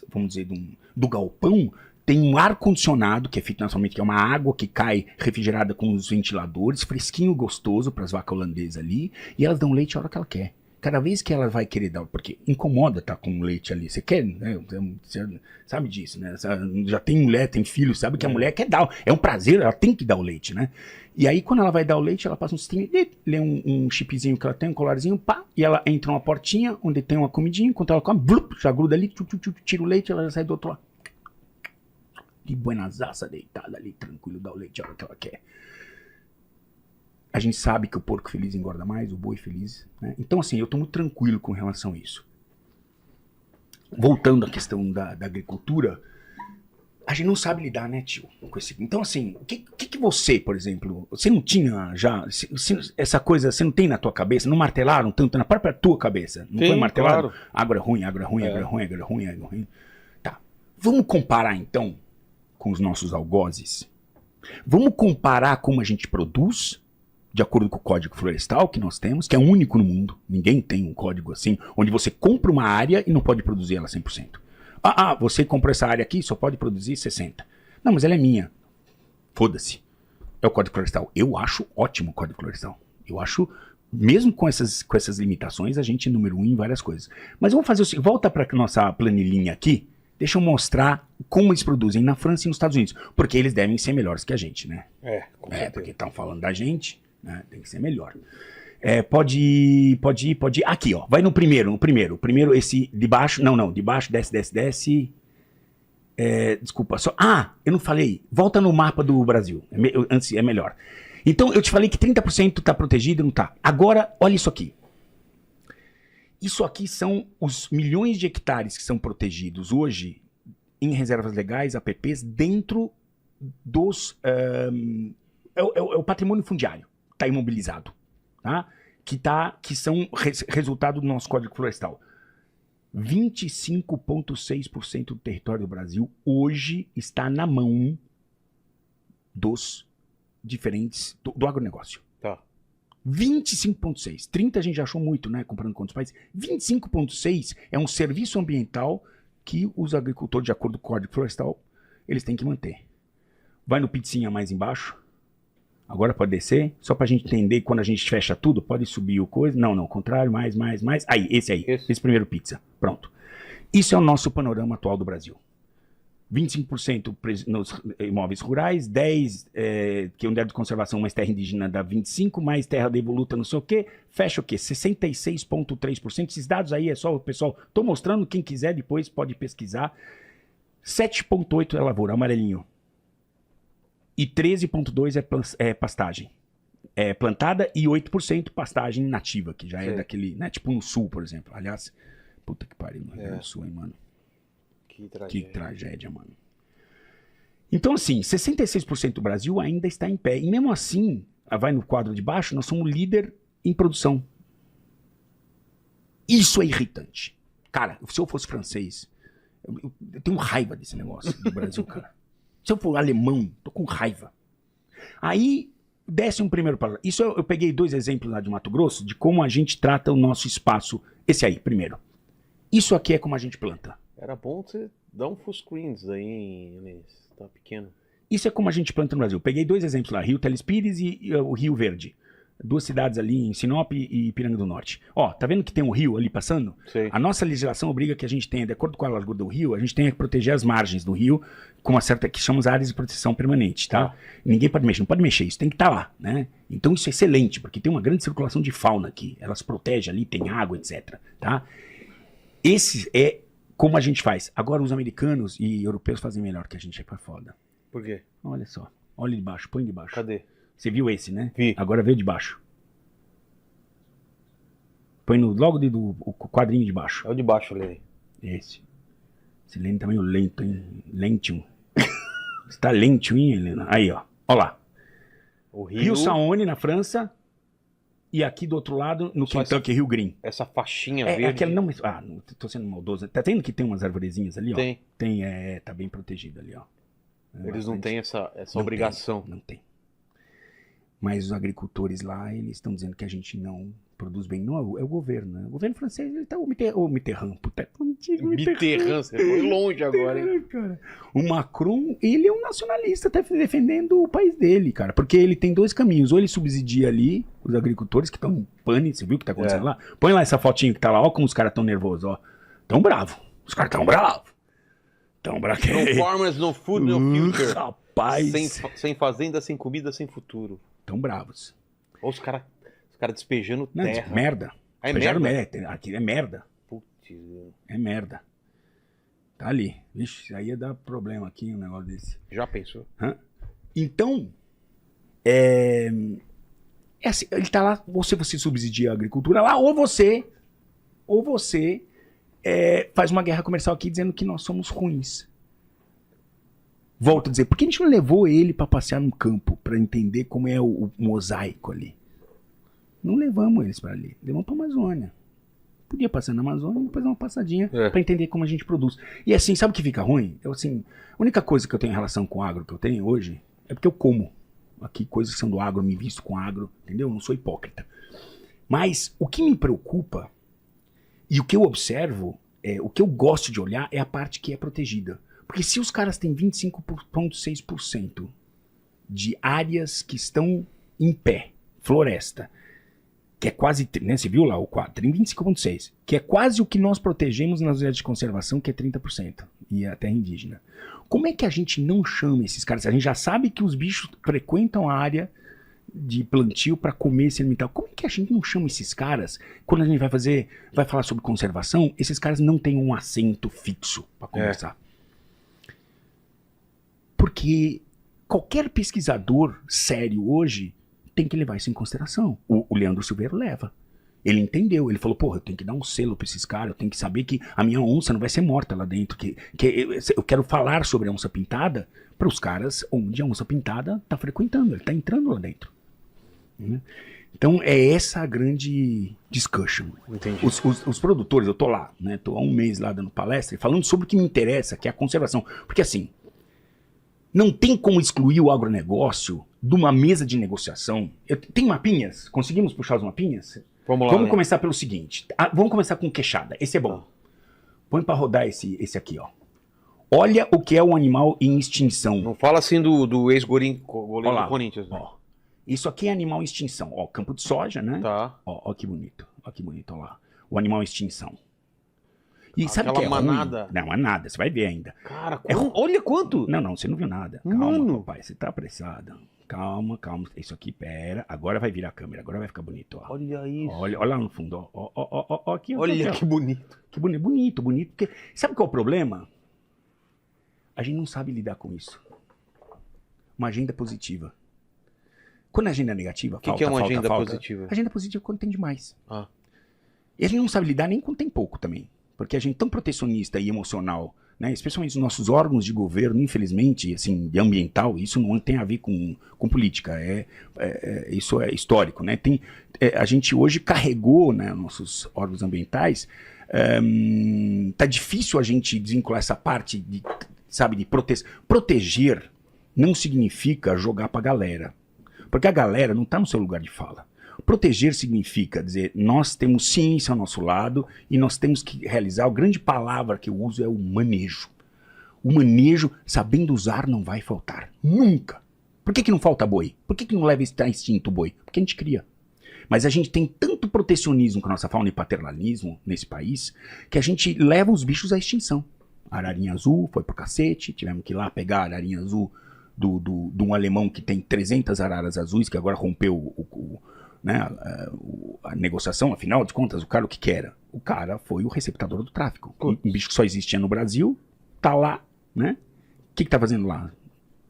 vamos dizer, do galpão, tem um ar-condicionado, que é feito nacionalmente, que é uma água que cai refrigerada com os ventiladores, fresquinho, gostoso para as vacas holandesas ali, e elas dão leite a hora que ela quer. Cada vez que ela vai querer dar, porque incomoda tá com leite ali, você quer, né? Você sabe disso, né? Já tem mulher, tem filho, sabe que a mulher quer dar, é um prazer, ela tem que dar o leite, né? E aí quando ela vai dar o leite, ela passa um sistema, lê um chipzinho que ela tem, um colarzinho, pá, e ela entra numa portinha onde tem uma comidinha, enquanto ela come, blup, já gruda ali, tira o leite, ela já sai do outro lado. De buenasaça, deitada ali, tranquilo, dá o leite a hora que ela quer. A gente sabe que o porco feliz engorda mais, o boi feliz, né? Então, assim, eu tô muito tranquilo com relação a isso. Voltando à questão da agricultura, a gente não sabe lidar, né, tio? Com esse... Então, assim, o que você, por exemplo, você não tinha já, essa coisa, você não tem na tua cabeça, não martelaram tanto na própria tua cabeça? Não foi martelado? Claro. Agro é ruim, agro é ruim, agro é ruim, agro é ruim, agro é ruim. Tá. Vamos comparar, então, com os nossos algozes? Vamos comparar como a gente produz, de acordo com o Código Florestal que nós temos, que é único no mundo. Ninguém tem um código assim, onde você compra uma área e não pode produzir ela 100%. Você comprou essa área aqui, só pode produzir 60%. Não, mas ela é minha. Foda-se. É o Código Florestal. Eu acho ótimo o Código Florestal. Eu acho, mesmo com essas limitações, a gente é número 1 em várias coisas. Mas vamos fazer o seguinte, volta para a nossa planilhinha aqui, deixa eu mostrar como eles produzem na França e nos Estados Unidos. Porque eles devem ser melhores que a gente, né? Com certeza. Porque estão falando da gente, né? Tem que ser melhor. Pode ir. Aqui, ó. Vai no primeiro. O primeiro, esse de baixo. Não. De baixo, desce. Desculpa. Eu não falei. Volta no mapa do Brasil. Antes é melhor. Então, eu te falei que 30% tá protegido, não tá. Agora, olha isso aqui. Isso aqui são os milhões de hectares que são protegidos hoje em reservas legais, APPs, dentro dos... é o patrimônio fundiário. Está imobilizado. Tá? Que são resultado do nosso Código Florestal. 25,6% do território do Brasil hoje está na mão dos diferentes do agronegócio. Tá. 25,6. 30 a gente já achou muito, né? Comparando com outros países. 25,6 é um serviço ambiental que os agricultores, de acordo com o Código Florestal, eles têm que manter. Vai no pizzinha mais embaixo. Agora pode descer. Só pra gente entender, quando a gente fecha tudo, pode subir o coisa. Não, ao contrário, mais. Aí, esse aí. Esse primeiro pizza. Pronto. Isso é o nosso panorama atual do Brasil. 25% nos imóveis rurais, 10% que é unidade de conservação, mais terra indígena dá 25%, mais terra devoluta não sei o quê, fecha o quê? 66,3%. Esses dados aí é só o pessoal, tô mostrando, quem quiser depois pode pesquisar. 7,8% é lavoura, amarelinho. E 13,2% é pastagem. É plantada e 8% pastagem nativa, que já é daquele, né? Tipo no sul, por exemplo. Aliás, puta que pariu, no Rio Grande do Sul, hein, mano. Que tragédia, mano. Então, assim, 66% do Brasil ainda está em pé. E mesmo assim, vai no quadro de baixo, nós somos líder em produção. Isso é irritante. Cara, se eu fosse francês, eu tenho raiva desse negócio do Brasil, cara. Se eu for alemão, tô com raiva. Aí, desce um primeiro parágrafo. Isso eu peguei 2 exemplos lá de Mato Grosso, de como a gente trata o nosso espaço. Esse aí, primeiro. Isso aqui é como a gente planta. Era bom você dar um full screens aí, Inês. Tá pequeno. Isso é como a gente planta no Brasil. Peguei 2 exemplos lá, Rio Teles Pires e o Rio Verde. 2 cidades ali em Sinop e Ipiranga do Norte. Ó, tá vendo que tem um rio ali passando? Sei. A nossa legislação obriga que a gente tenha, de acordo com a largura do rio, a gente tenha que proteger as margens do rio com uma certa, que chamamos áreas de proteção permanente, tá? Ninguém pode mexer, não pode mexer, isso tem que estar lá, né? Então isso é excelente, porque tem uma grande circulação de fauna aqui. Elas protegem ali, tem água, etc, tá? Esse é como a gente faz. Agora os americanos e europeus fazem melhor que a gente, é foda. Por quê? Olha só. Olha de baixo, põe de baixo. Cadê? Você viu esse, né? Vi. Agora veio de baixo. Põe logo o quadrinho de baixo. É o de baixo, Lene. Esse. Esse Lene tá meio lento, hein? Lentium. Você tá lento, hein, Helena? Aí, ó. Ó lá. O Rio Saône, na França. E aqui do outro lado, no Kentucky, Rio Green. Essa faixinha verde. Aquela não, não tô sendo maldoso. Tá vendo que tem umas arvorezinhas ali, ó? Tem. Tem, tá bem protegido ali, ó. Eles não têm essa obrigação. Não tem. Mas os agricultores lá, eles estão dizendo que a gente não produz bem. Não, é o governo, né? O governo francês, ele tá o Mitterrand, puta, Mitterrand, você foi longe agora, hein? Cara. O Macron, ele é um nacionalista, tá defendendo o país dele, cara. Porque ele tem 2 caminhos. Ou ele subsidia ali os agricultores que estão em pânico, você viu o que tá acontecendo lá? Põe lá essa fotinha que tá lá, ó como os caras tão nervosos, ó. Tão bravo. Os caras tão bravos. Tão bravos. No farmers, no food, no future. Rapaz. Sem fazenda, sem comida, sem futuro. Tão bravos. Olha os caras despejando terra. Não, merda. É Despejaram merda? Aqui é merda. Putz. É merda. Tá ali. Vixe, aí ia dar problema aqui um negócio desse. Já pensou? Então, assim, ele tá lá, ou se você subsidia a agricultura lá, ou você faz uma guerra comercial aqui dizendo que nós somos ruins. Volto a dizer, por que a gente não levou ele para passear no campo, para entender como é o mosaico ali? Não levamos eles para ali, levamos para a Amazônia. Podia passar na Amazônia e depois dar uma passadinha para entender como a gente produz. E assim, sabe o que fica ruim? Eu, assim, a única coisa que eu tenho em relação com o agro que eu tenho hoje é porque eu como. Aqui, coisas que são do agro, me visto com agro, entendeu? Eu não sou hipócrita. Mas o que me preocupa e o que eu observo, o que eu gosto de olhar é a parte que é protegida. Porque se os caras têm 25,6% de áreas que estão em pé, floresta, que é quase, né, você viu lá o quadro, tem 25,6%, que é quase o que nós protegemos nas unidades de conservação, que é 30%, e a terra indígena. Como é que a gente não chama esses caras? A gente já sabe que os bichos frequentam a área de plantio para comer e se alimentar. Como é que a gente não chama esses caras, quando a gente vai falar sobre conservação, esses caras não têm um assento fixo para conversar? Porque qualquer pesquisador sério hoje tem que levar isso em consideração. O Leandro Silveira leva. Ele entendeu, ele falou, porra, eu tenho que dar um selo pra esses caras, eu tenho que saber que a minha onça não vai ser morta lá dentro, que eu quero falar sobre a onça pintada para os caras onde a onça pintada tá frequentando, ele tá entrando lá dentro. Então é essa a grande discussion. Entendi. Os produtores, eu tô lá, né, tô há um mês lá dando palestra, falando sobre o que me interessa, que é a conservação. Porque assim, não tem como excluir o agronegócio de uma mesa de negociação. Tem mapinhas? Conseguimos puxar os mapinhas? Vamos lá. Vamos né? começar pelo seguinte. Vamos começar com queixada. Esse é bom. Põe pra rodar esse aqui, ó. Olha o que é um animal em extinção. Não fala assim do ex-goleiro Olha lá, do Corinthians. Né? ó. Isso aqui é animal em extinção. Ó, campo de soja, né? Tá. Ó que bonito. Ó que bonito, ó lá. O animal em extinção. E sabe o Aquela que é manada. ruim? Não, manada, você vai ver ainda. Cara, É ru- olha quanto! Não, você não viu nada. Calma, Mano. papai, você tá apressado. Calma. Isso aqui, pera. Agora vai virar a câmera, agora vai ficar bonito, ó. Olha isso. Olha lá no fundo, ó. Aqui, Olha aqui, que bonito. Que bonito. Porque, sabe qual é o problema? A gente não sabe lidar com isso. Uma agenda positiva. Quando a agenda é negativa, O que é uma agenda falta. positiva? Agenda positiva é quando tem demais. Ah. E a gente não sabe lidar nem quando tem pouco também. Porque a gente é tão protecionista e emocional, né? Especialmente os nossos órgãos de governo, infelizmente, assim, de ambiental, isso não tem a ver com política, isso é histórico, né? A gente hoje carregou, né, nossos órgãos ambientais, tá difícil a gente desvincular essa parte de, sabe, de proteger não significa jogar pra galera, porque a galera não tá no seu lugar de fala. Proteger significa dizer, nós temos ciência ao nosso lado e nós temos que realizar, a grande palavra que eu uso é o manejo. O manejo, sabendo usar, não vai faltar. Nunca. Por que não falta boi? Por que não leva estar extinto o boi? Porque a gente cria. Mas a gente tem tanto protecionismo com a nossa fauna e paternalismo nesse país, que a gente leva os bichos à extinção. A ararinha azul foi pro cacete, tivemos que ir lá pegar a ararinha azul de um alemão que tem 300 araras azuis, que agora rompeu né, a negociação, afinal de contas, o cara o que era? O cara foi o receptador do tráfico. Um bicho que só existia no Brasil, tá lá, né? O que tá fazendo lá?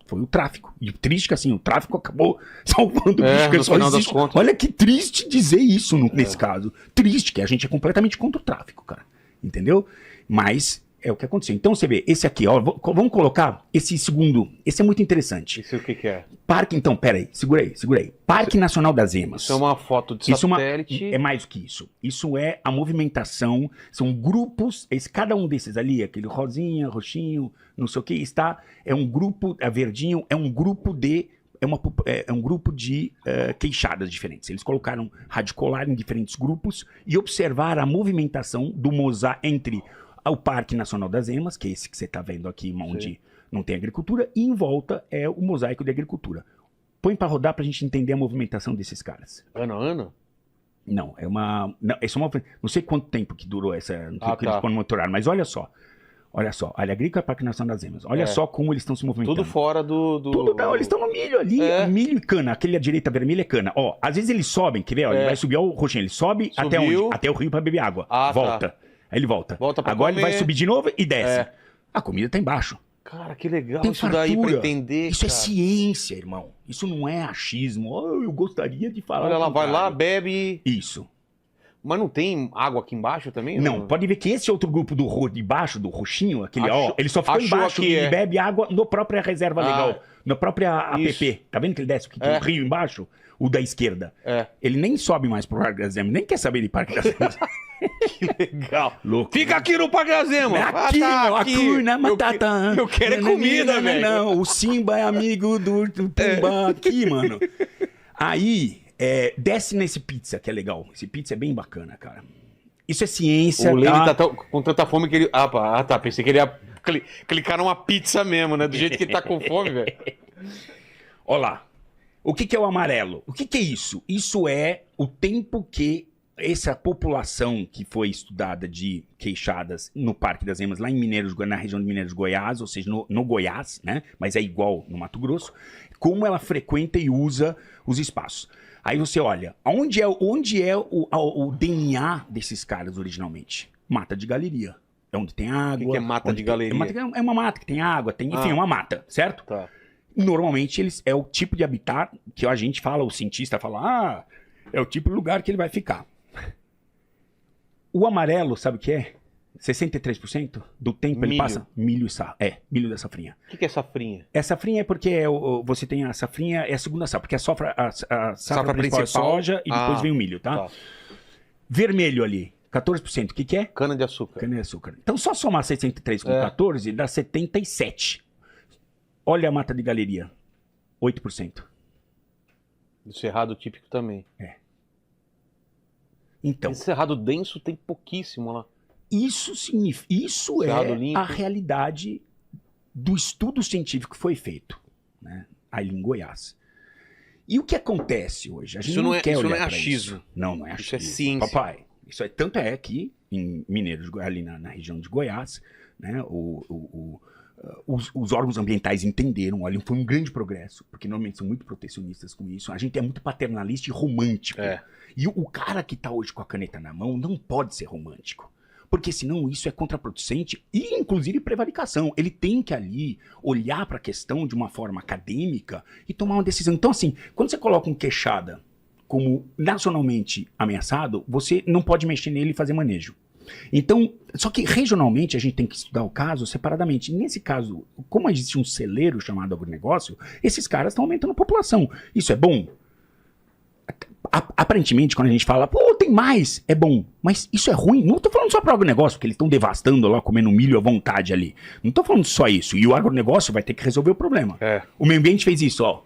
Foi o tráfico. E triste que assim, o tráfico acabou salvando o bicho que só existe. Olha que triste dizer isso nesse caso. Triste, que a gente é completamente contra o tráfico, cara. Entendeu? Mas é o que aconteceu. Então você vê, esse aqui, ó, vamos colocar esse segundo, esse é muito interessante. Isso o que é? Parque, então, peraí, segura aí. Parque Nacional das Emas. Isso é uma foto de satélite. É mais do que isso. Isso é a movimentação, são grupos, cada um desses ali, aquele rosinha, roxinho, não sei o que, é um grupo, a verdinho, é um grupo de queixadas diferentes. Eles colocaram radicolar em diferentes grupos e observaram a movimentação do mosaico entre o Parque Nacional das Emas, que é esse que você está vendo aqui, onde não tem agricultura, e em volta é o mosaico de agricultura. Põe para rodar para a gente entender a movimentação desses caras. Ana? Não, não sei quanto tempo que durou essa, não sei que eles monitoraram, mas olha só, área agrícola, Parque Nacional das Emas, olha só como eles estão se movimentando. Tudo fora Tudo não, eles estão no milho ali, milho e cana, aquele à direita vermelha é cana. Ó, às vezes eles sobem, quer ver? Ó, ele vai subir, ó, o roxinho, ele sobe até onde? Até o rio para beber água, volta. Aí ele volta. Agora ele vai subir de novo e desce. A comida tá embaixo. Cara, que legal tem isso fartura. daí pra entender. Isso cara. É ciência, irmão. Isso não é achismo. Oh, eu gostaria de falar. Olha lá, vai lá, bebe. Isso. Mas não tem água aqui embaixo também? Não, pode ver que esse outro grupo de baixo, do roxinho, aquele, ele só ficou embaixo e bebe água na própria reserva legal, na própria APP. Tá vendo que ele desce aqui, tem um rio embaixo? O da esquerda. Ele nem sobe mais pro Parque das Emas, nem quer saber de Parque das Emas. Que legal. Louco. Fica aqui no Parque das Emas. Aqui na matata. Eu quero é comida, velho. Não, o Simba é amigo do Pumba aqui, mano. Aí, desce nesse pizza, que é legal. Esse pizza é bem bacana, cara. Isso é ciência, o Lenny tá com tanta fome que ele... pensei que ele ia clicar numa pizza mesmo, né? Do jeito que ele tá com fome, velho. Olha lá. O que é o amarelo? O que é isso? Isso é o tempo que essa população que foi estudada de queixadas no Parque das Emas, lá em na região de Mineiros Goiás, ou seja, no Goiás, né? Mas é igual no Mato Grosso, como ela frequenta e usa os espaços. Aí você olha, onde é o DNA desses caras originalmente? Mata de galeria. É onde tem água. O que é mata de galeria? É uma mata que tem água, enfim, é uma mata, certo? Tá. Normalmente é o tipo de habitat que a gente fala, o cientista fala, é o tipo de lugar que ele vai ficar. O amarelo, sabe o que é? 63% do tempo ele passa milho e safra. Milho da safrinha. O que é safrinha? É safrinha porque você tem a safrinha, é a segunda safra, porque a safra principal é soja e depois vem o milho, tá? Vermelho ali, 14%, o que é? Cana de açúcar. Cana de açúcar. Então só somar 63 com 14 dá 77. Olha a mata de galeria, 8%. Do cerrado típico também. Então, Esse cerrado denso tem pouquíssimo lá. isso Cerrado é limpo. a realidade do estudo científico que foi feito, né, ali em Goiás. E o que acontece hoje? A gente Isso não é- quer isso não olhar é pra achismo. isso. Não é Isso é achismo. ciência. Papai, isso é tanto é que em Mineiros, ali na região de Goiás, né, os órgãos ambientais entenderam, olha, foi um grande progresso, porque normalmente são muito protecionistas com isso. A gente é muito paternalista e romântico. É. E o cara que tá hoje com a caneta na mão não pode ser romântico. Porque senão isso é contraproducente e, inclusive, prevaricação. Ele tem que ali olhar para a questão de uma forma acadêmica e tomar uma decisão. Então, assim, quando você coloca um queixada como nacionalmente ameaçado, você não pode mexer nele e fazer manejo. Então, só que regionalmente a gente tem que estudar o caso separadamente. Nesse caso, como existe um celeiro chamado agronegócio, esses caras estão aumentando a população. Isso é bom? Aparentemente, quando a gente fala, pô, tem mais, é bom. Mas isso é ruim? Não tô falando só para o agronegócio, porque eles estão devastando lá, comendo milho à vontade ali. Não tô falando só isso. E o agronegócio vai ter que resolver o problema. É. O meio ambiente fez isso, ó.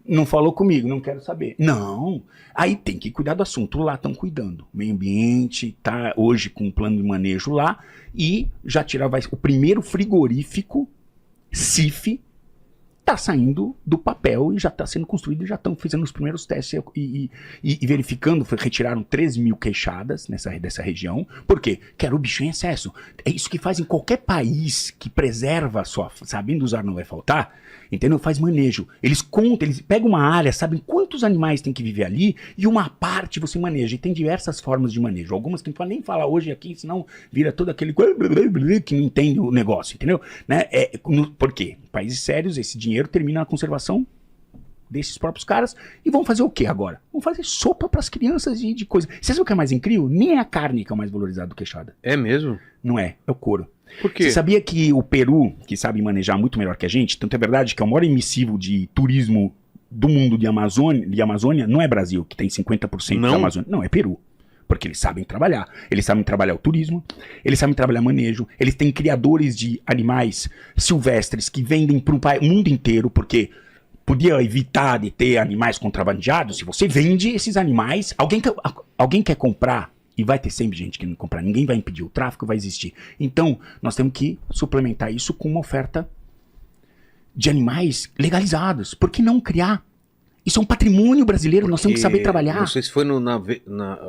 Não falou comigo, não quero saber. Não. Aí tem que cuidar do assunto. Lá estão cuidando. O meio ambiente tá hoje com um plano de manejo lá e já tirava o primeiro frigorífico CIF tá saindo do papel e já está sendo construído e já estão fazendo os primeiros testes e verificando, retiraram 3 mil queixadas dessa região. Por quê? Quero o bicho em excesso. É isso que faz em qualquer país que preserva a sua, sabendo usar não vai faltar, entendeu? Faz manejo. Eles contam, eles pegam uma área, sabem quantos animais tem que viver ali e uma parte você maneja. E tem diversas formas de manejo. Algumas que não pode nem falar hoje aqui, senão vira todo aquele que não entende o negócio, entendeu? Né? Por quê? Em países sérios, esse dinheiro termina na conservação desses próprios caras e vão fazer o que agora? Vão fazer sopa para as crianças de coisa. Vocês sabem o que é mais incrível? Nem a carne que é o mais valorizado do queixada. É mesmo? Não é o couro. Por quê? Você sabia que o Peru, que sabe manejar muito melhor que a gente, tanto é verdade que é o maior emissivo de turismo do mundo de Amazônia não é Brasil, que tem 50% da Amazônia. Não, é Peru. Porque eles sabem trabalhar. Eles sabem trabalhar o turismo, eles sabem trabalhar manejo, eles têm criadores de animais silvestres que vendem para o mundo inteiro, porque podia evitar de ter animais contrabandeados. Se você vende esses animais, alguém quer comprar, e vai ter sempre gente querendo comprar, ninguém vai impedir, o tráfico vai existir. Então, nós temos que suplementar isso com uma oferta de animais legalizados. Por que não criar? Isso é um patrimônio brasileiro, nós temos que saber trabalhar. Não sei se foi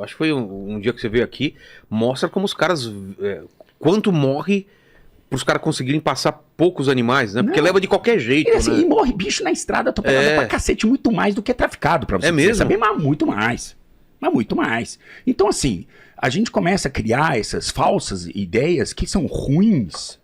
acho que foi um dia que você veio aqui, mostra como os caras, quanto morre para os caras conseguirem passar poucos animais, né? Porque leva de qualquer jeito, assim, né? e morre bicho na estrada, atropelado pra cacete, muito mais do que é traficado, pra você mesmo? saber, mas muito mais. Mas muito mais. Então, assim, a gente começa a criar essas falsas ideias que são ruins,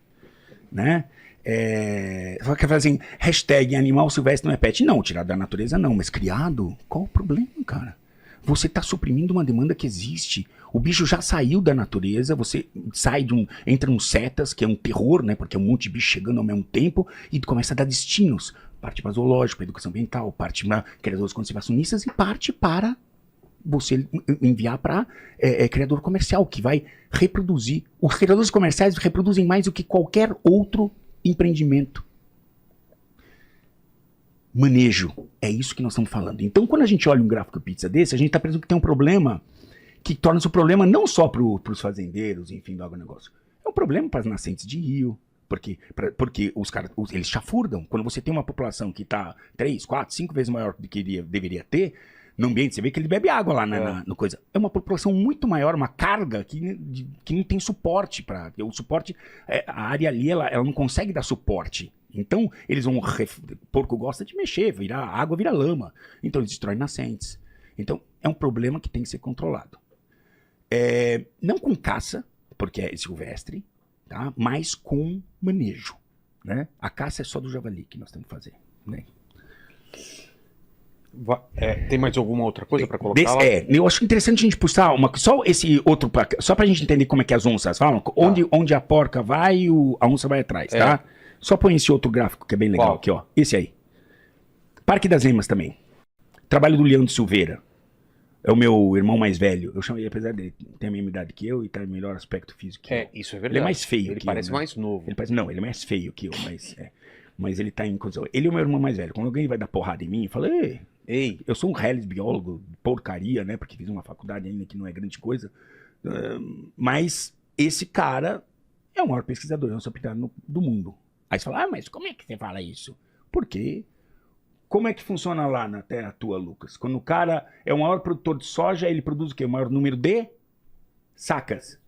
né? Quer fazer assim, hashtag animal silvestre não é pet. Não, tirado da natureza não, mas criado, qual o problema, cara? Você está suprimindo uma demanda que existe. O bicho já saiu da natureza, você sai entra nos setas, que é um terror, né? Porque é um monte de bicho chegando ao mesmo tempo, e começa a dar destinos. Parte para zoológico, para educação ambiental, parte para criadores conservacionistas e parte para você enviar para criador comercial, que vai reproduzir. Os criadores comerciais reproduzem mais do que qualquer outro empreendimento. Manejo, é isso que nós estamos falando. Então, quando a gente olha um gráfico pizza desse, a gente está pensando que tem um problema que torna-se um problema não só para os fazendeiros, enfim, do agronegócio. É um problema para as nascentes de rio, porque os caras, eles chafurdam. Quando você tem uma população que está 3, 4, 5 vezes maior do que deveria ter, no ambiente, você vê que ele bebe água lá no coisa. É uma população muito maior, uma carga que não tem suporte para. O suporte, a área ali, ela não consegue dar suporte. Então, eles vão. Porco gosta de mexer, a água vira lama. Então, eles destroem nascentes. Então, é um problema que tem que ser controlado. Não com caça, porque é silvestre, tá? Mas com manejo. Né? A caça é só do javali que nós temos que fazer. Né? Tem mais alguma outra coisa para colocar lá? Eu acho interessante a gente puxar só esse outro, só pra gente entender como é que as onças falam, onde a porca vai, a onça vai atrás, tá? Só põe esse outro gráfico que é bem legal aqui, ó. Esse aí. Parque das Emas também. Trabalho do Leandro Silveira. É o meu irmão mais velho. Eu chamo ele, apesar de ter a mesma idade que eu e ter melhor aspecto físico que eu. Isso é verdade. Ele é mais feio ele que parece eu, né? mais novo. Ele é mais feio que eu, mas mas ele tá em condição. Ele é o meu irmão mais velho. Quando alguém vai dar porrada em mim, fala, ei, eu sou um Hellis biólogo, porcaria, né? Porque fiz uma faculdade ainda que não é grande coisa. Mas esse cara é o maior pesquisador de onça pintada do mundo. Aí você fala, mas como é que você fala isso? Por quê? Como é que funciona lá na terra tua, Lucas? Quando o cara é o maior produtor de soja, ele produz o quê? O maior número de sacas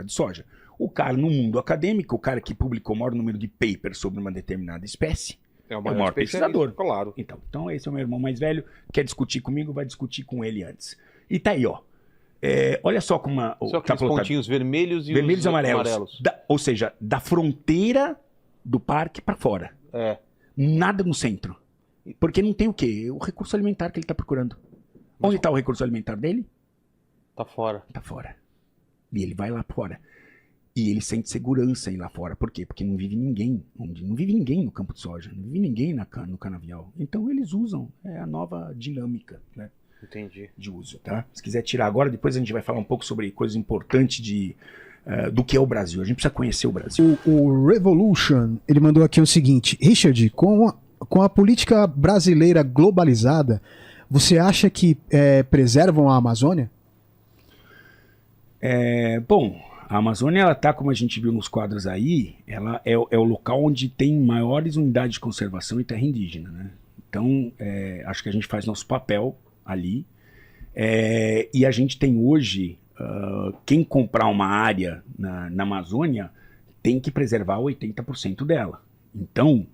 de soja. O cara no mundo acadêmico, o cara que publicou o maior número de papers sobre uma determinada espécie, é o maior pesquisador. Claro. Então esse é o meu irmão mais velho, quer discutir comigo, vai discutir com ele antes. E tá aí, ó. Olha só como só aqueles pontinhos vermelhos e vermelhos e amarelos. Ou seja, da fronteira do parque para fora. Nada no centro. Porque não tem o quê? O recurso alimentar que ele tá procurando. Onde tá o recurso alimentar dele? Tá fora. Tá fora. E ele vai lá fora. E ele sente segurança em ir lá fora. Por quê? Porque não vive ninguém. Não vive ninguém no campo de soja. Não vive ninguém no canavial. Então eles usam. É a nova dinâmica, né? Entendi. De uso, tá? Se quiser tirar agora, depois a gente vai falar um pouco sobre coisas importantes do que é o Brasil. A gente precisa conhecer o Brasil. O Revolution, ele mandou aqui o seguinte: Richard, com a política brasileira globalizada, você acha que preservam a Amazônia? Bom, a Amazônia, ela tá, como a gente viu nos quadros aí, ela é o local onde tem maiores unidades de conservação e terra indígena, né? Então, acho que a gente faz nosso papel ali. E a gente tem hoje, quem comprar uma área na Amazônia tem que preservar 80% dela. Então,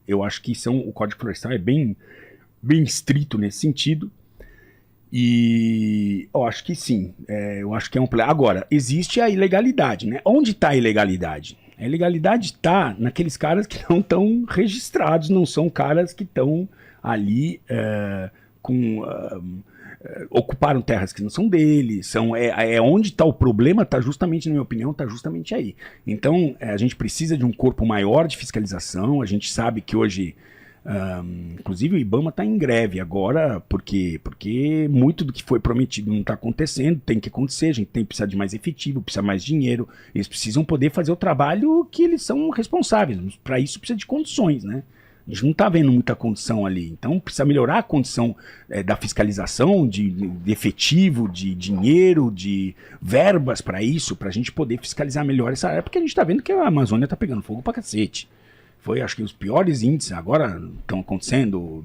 eu acho que o Código Florestal é bem estrito nesse sentido. E eu acho que sim, eu acho que é um plano. Agora, existe a ilegalidade, né? Onde está a ilegalidade? A ilegalidade está naqueles caras que não estão registrados, não são caras que estão ali ocuparam terras que não são deles. Onde está o problema, está justamente, na minha opinião, está justamente aí. Então, a gente precisa de um corpo maior de fiscalização. A gente sabe que hoje... inclusive o IBAMA está em greve agora, porque muito do que foi prometido não está acontecendo, tem que acontecer, a gente precisa de mais efetivo, precisa mais dinheiro, eles precisam poder fazer o trabalho que eles são responsáveis, para isso precisa de condições, né? A gente não está vendo muita condição ali, então precisa melhorar a condição da fiscalização, de efetivo, de dinheiro, de verbas para isso, para a gente poder fiscalizar melhor essa área, porque a gente está vendo que a Amazônia está pegando fogo pra cacete. Foi, acho que os piores índices agora estão acontecendo.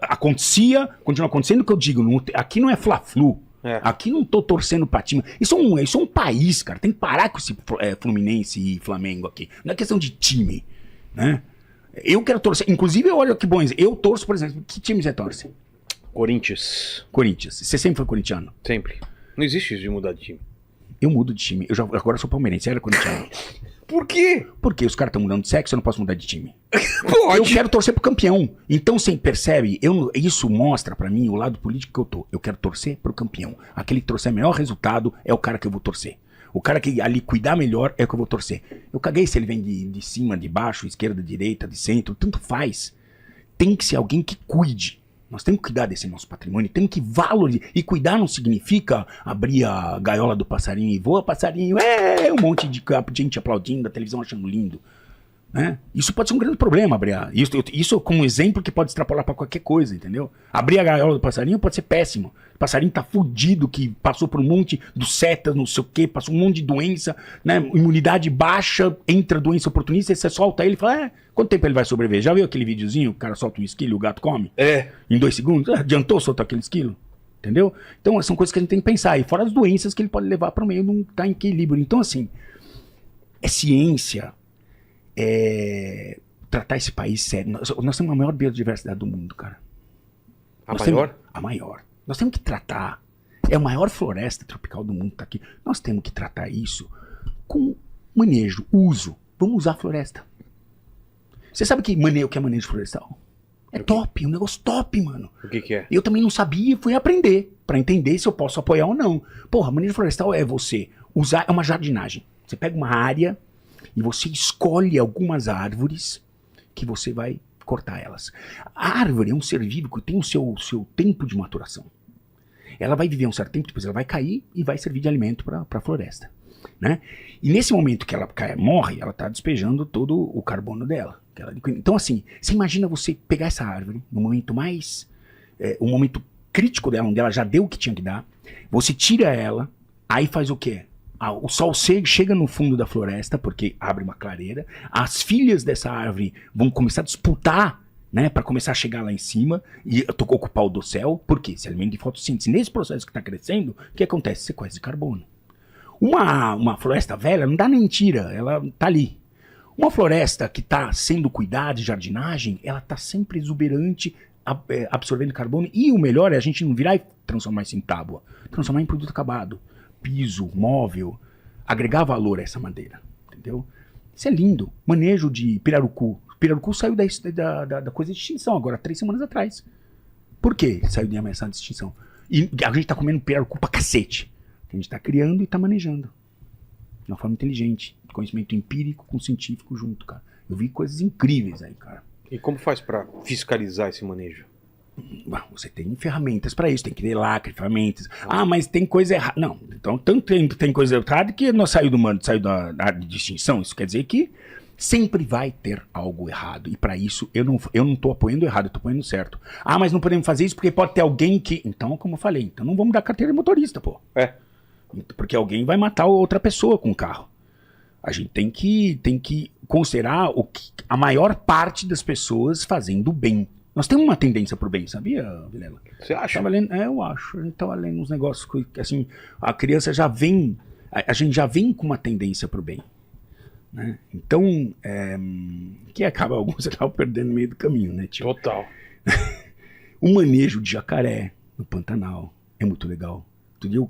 Acontecia, continua acontecendo, o que eu digo, aqui não é Fla-Flu. Aqui não tô torcendo pra time. Isso é um país, cara. Tem que parar com esse Fluminense e Flamengo aqui. Não é questão de time, né? Eu quero torcer. Inclusive, olha que bom. Eu torço, por exemplo. Que time você torce? Corinthians. Você sempre foi corintiano? Sempre. Não existe isso de mudar de time. Eu mudo de time. Agora sou palmeirense. Era corintiano. Por quê? Porque os caras estão mudando de sexo, eu não posso mudar de time. Pode. Eu quero torcer pro campeão. Então, você percebe, isso mostra pra mim o lado político que eu tô. Eu quero torcer pro campeão. Aquele que trouxer melhor resultado é o cara que eu vou torcer. O cara que ali cuidar melhor é o que eu vou torcer. Eu caguei se ele vem de cima, de baixo, esquerda, direita, de centro, tanto faz. Tem que ser alguém que cuide. Nós temos que cuidar desse nosso patrimônio, temos que valorizar. E cuidar não significa abrir a gaiola do passarinho e voa passarinho, um monte de gente aplaudindo, a televisão achando lindo. Né? Isso pode ser um grande problema, abrir isso como exemplo que pode extrapolar para qualquer coisa, entendeu? Abrir a gaiola do passarinho pode ser péssimo. O passarinho tá fudido, que passou por um monte de setas, não sei o que, passou um monte de doença, né? Imunidade baixa, entra doença oportunista, aí você solta ele e fala, quanto tempo ele vai sobreviver? Já viu aquele videozinho, o cara solta um esquilo e o gato come? Em 2 segundos? Adiantou soltar aquele esquilo? Entendeu? Então são coisas que a gente tem que pensar. E fora as doenças que ele pode levar para o meio, não tá em equilíbrio. Então assim, é ciência, tratar esse país sério. Nós temos a maior biodiversidade do mundo, cara. A maior. Nós temos que tratar. É a maior floresta tropical do mundo que tá aqui. Nós temos que tratar isso com manejo, uso. Vamos usar a floresta. Você sabe o que é manejo florestal? É top, um negócio top, mano. O que é? Eu também não sabia e fui aprender, pra entender se eu posso apoiar ou não. Porra, manejo florestal é você usar, é uma jardinagem. Você pega uma área e você escolhe algumas árvores que você vai cortar elas. A árvore é um ser vivo que tem o seu tempo de maturação. Ela vai viver um certo tempo, depois ela vai cair e vai servir de alimento para a floresta. né? E nesse momento que ela morre, ela está despejando todo o carbono dela. Então, assim, você imagina você pegar essa árvore no momento mais... o momento crítico dela, onde ela já deu o que tinha que dar, você tira ela, aí faz o quê? O sol chega no fundo da floresta, porque abre uma clareira, as filhas dessa árvore vão começar a disputar, né, para começar a chegar lá em cima e ocupar o do céu, porque se alimenta de fotossíntese. Nesse processo que está crescendo, o que acontece? Sequestro de carbono. Uma floresta velha não dá nem tira, ela tá ali. Uma floresta que está sendo cuidada de jardinagem, ela está sempre exuberante, absorvendo carbono, e o melhor é a gente não virar e transformar isso em tábua, transformar em produto acabado, piso, móvel, agregar valor a essa madeira, entendeu? Isso é lindo. Manejo de pirarucu. Pirarucu saiu da coisa de extinção agora, 3 semanas atrás. Por que saiu de ameaçada de extinção? E a gente tá comendo pirarucu pra cacete. A gente tá criando e tá manejando. De uma forma inteligente. Conhecimento empírico com científico junto, cara. Eu vi coisas incríveis aí, cara. E como faz pra fiscalizar esse manejo? Você tem ferramentas para isso, tem que ter lacre, ferramentas. Mas tem coisa errada. Não, então tanto tem coisa errada que nós saiu da área de extinção. Isso quer dizer que sempre vai ter algo errado. E para isso eu não tô apoiando errado, eu tô apoiando certo. Mas não podemos fazer isso porque pode ter alguém que... Então, como eu falei, então não vamos dar carteira de motorista, pô. Porque alguém vai matar outra pessoa com o carro. A gente tem que considerar a maior parte das pessoas fazendo bem. Nós temos uma tendência pro bem, sabia, Vilela? Você acha? Eu acho. A gente tava lendo uns negócios que, assim, a criança já vem... A gente já vem com uma tendência pro bem. Né? Então, que alguns acabam perdendo no meio do caminho, né, tio? Total. O manejo de jacaré no Pantanal é muito legal. Outro dia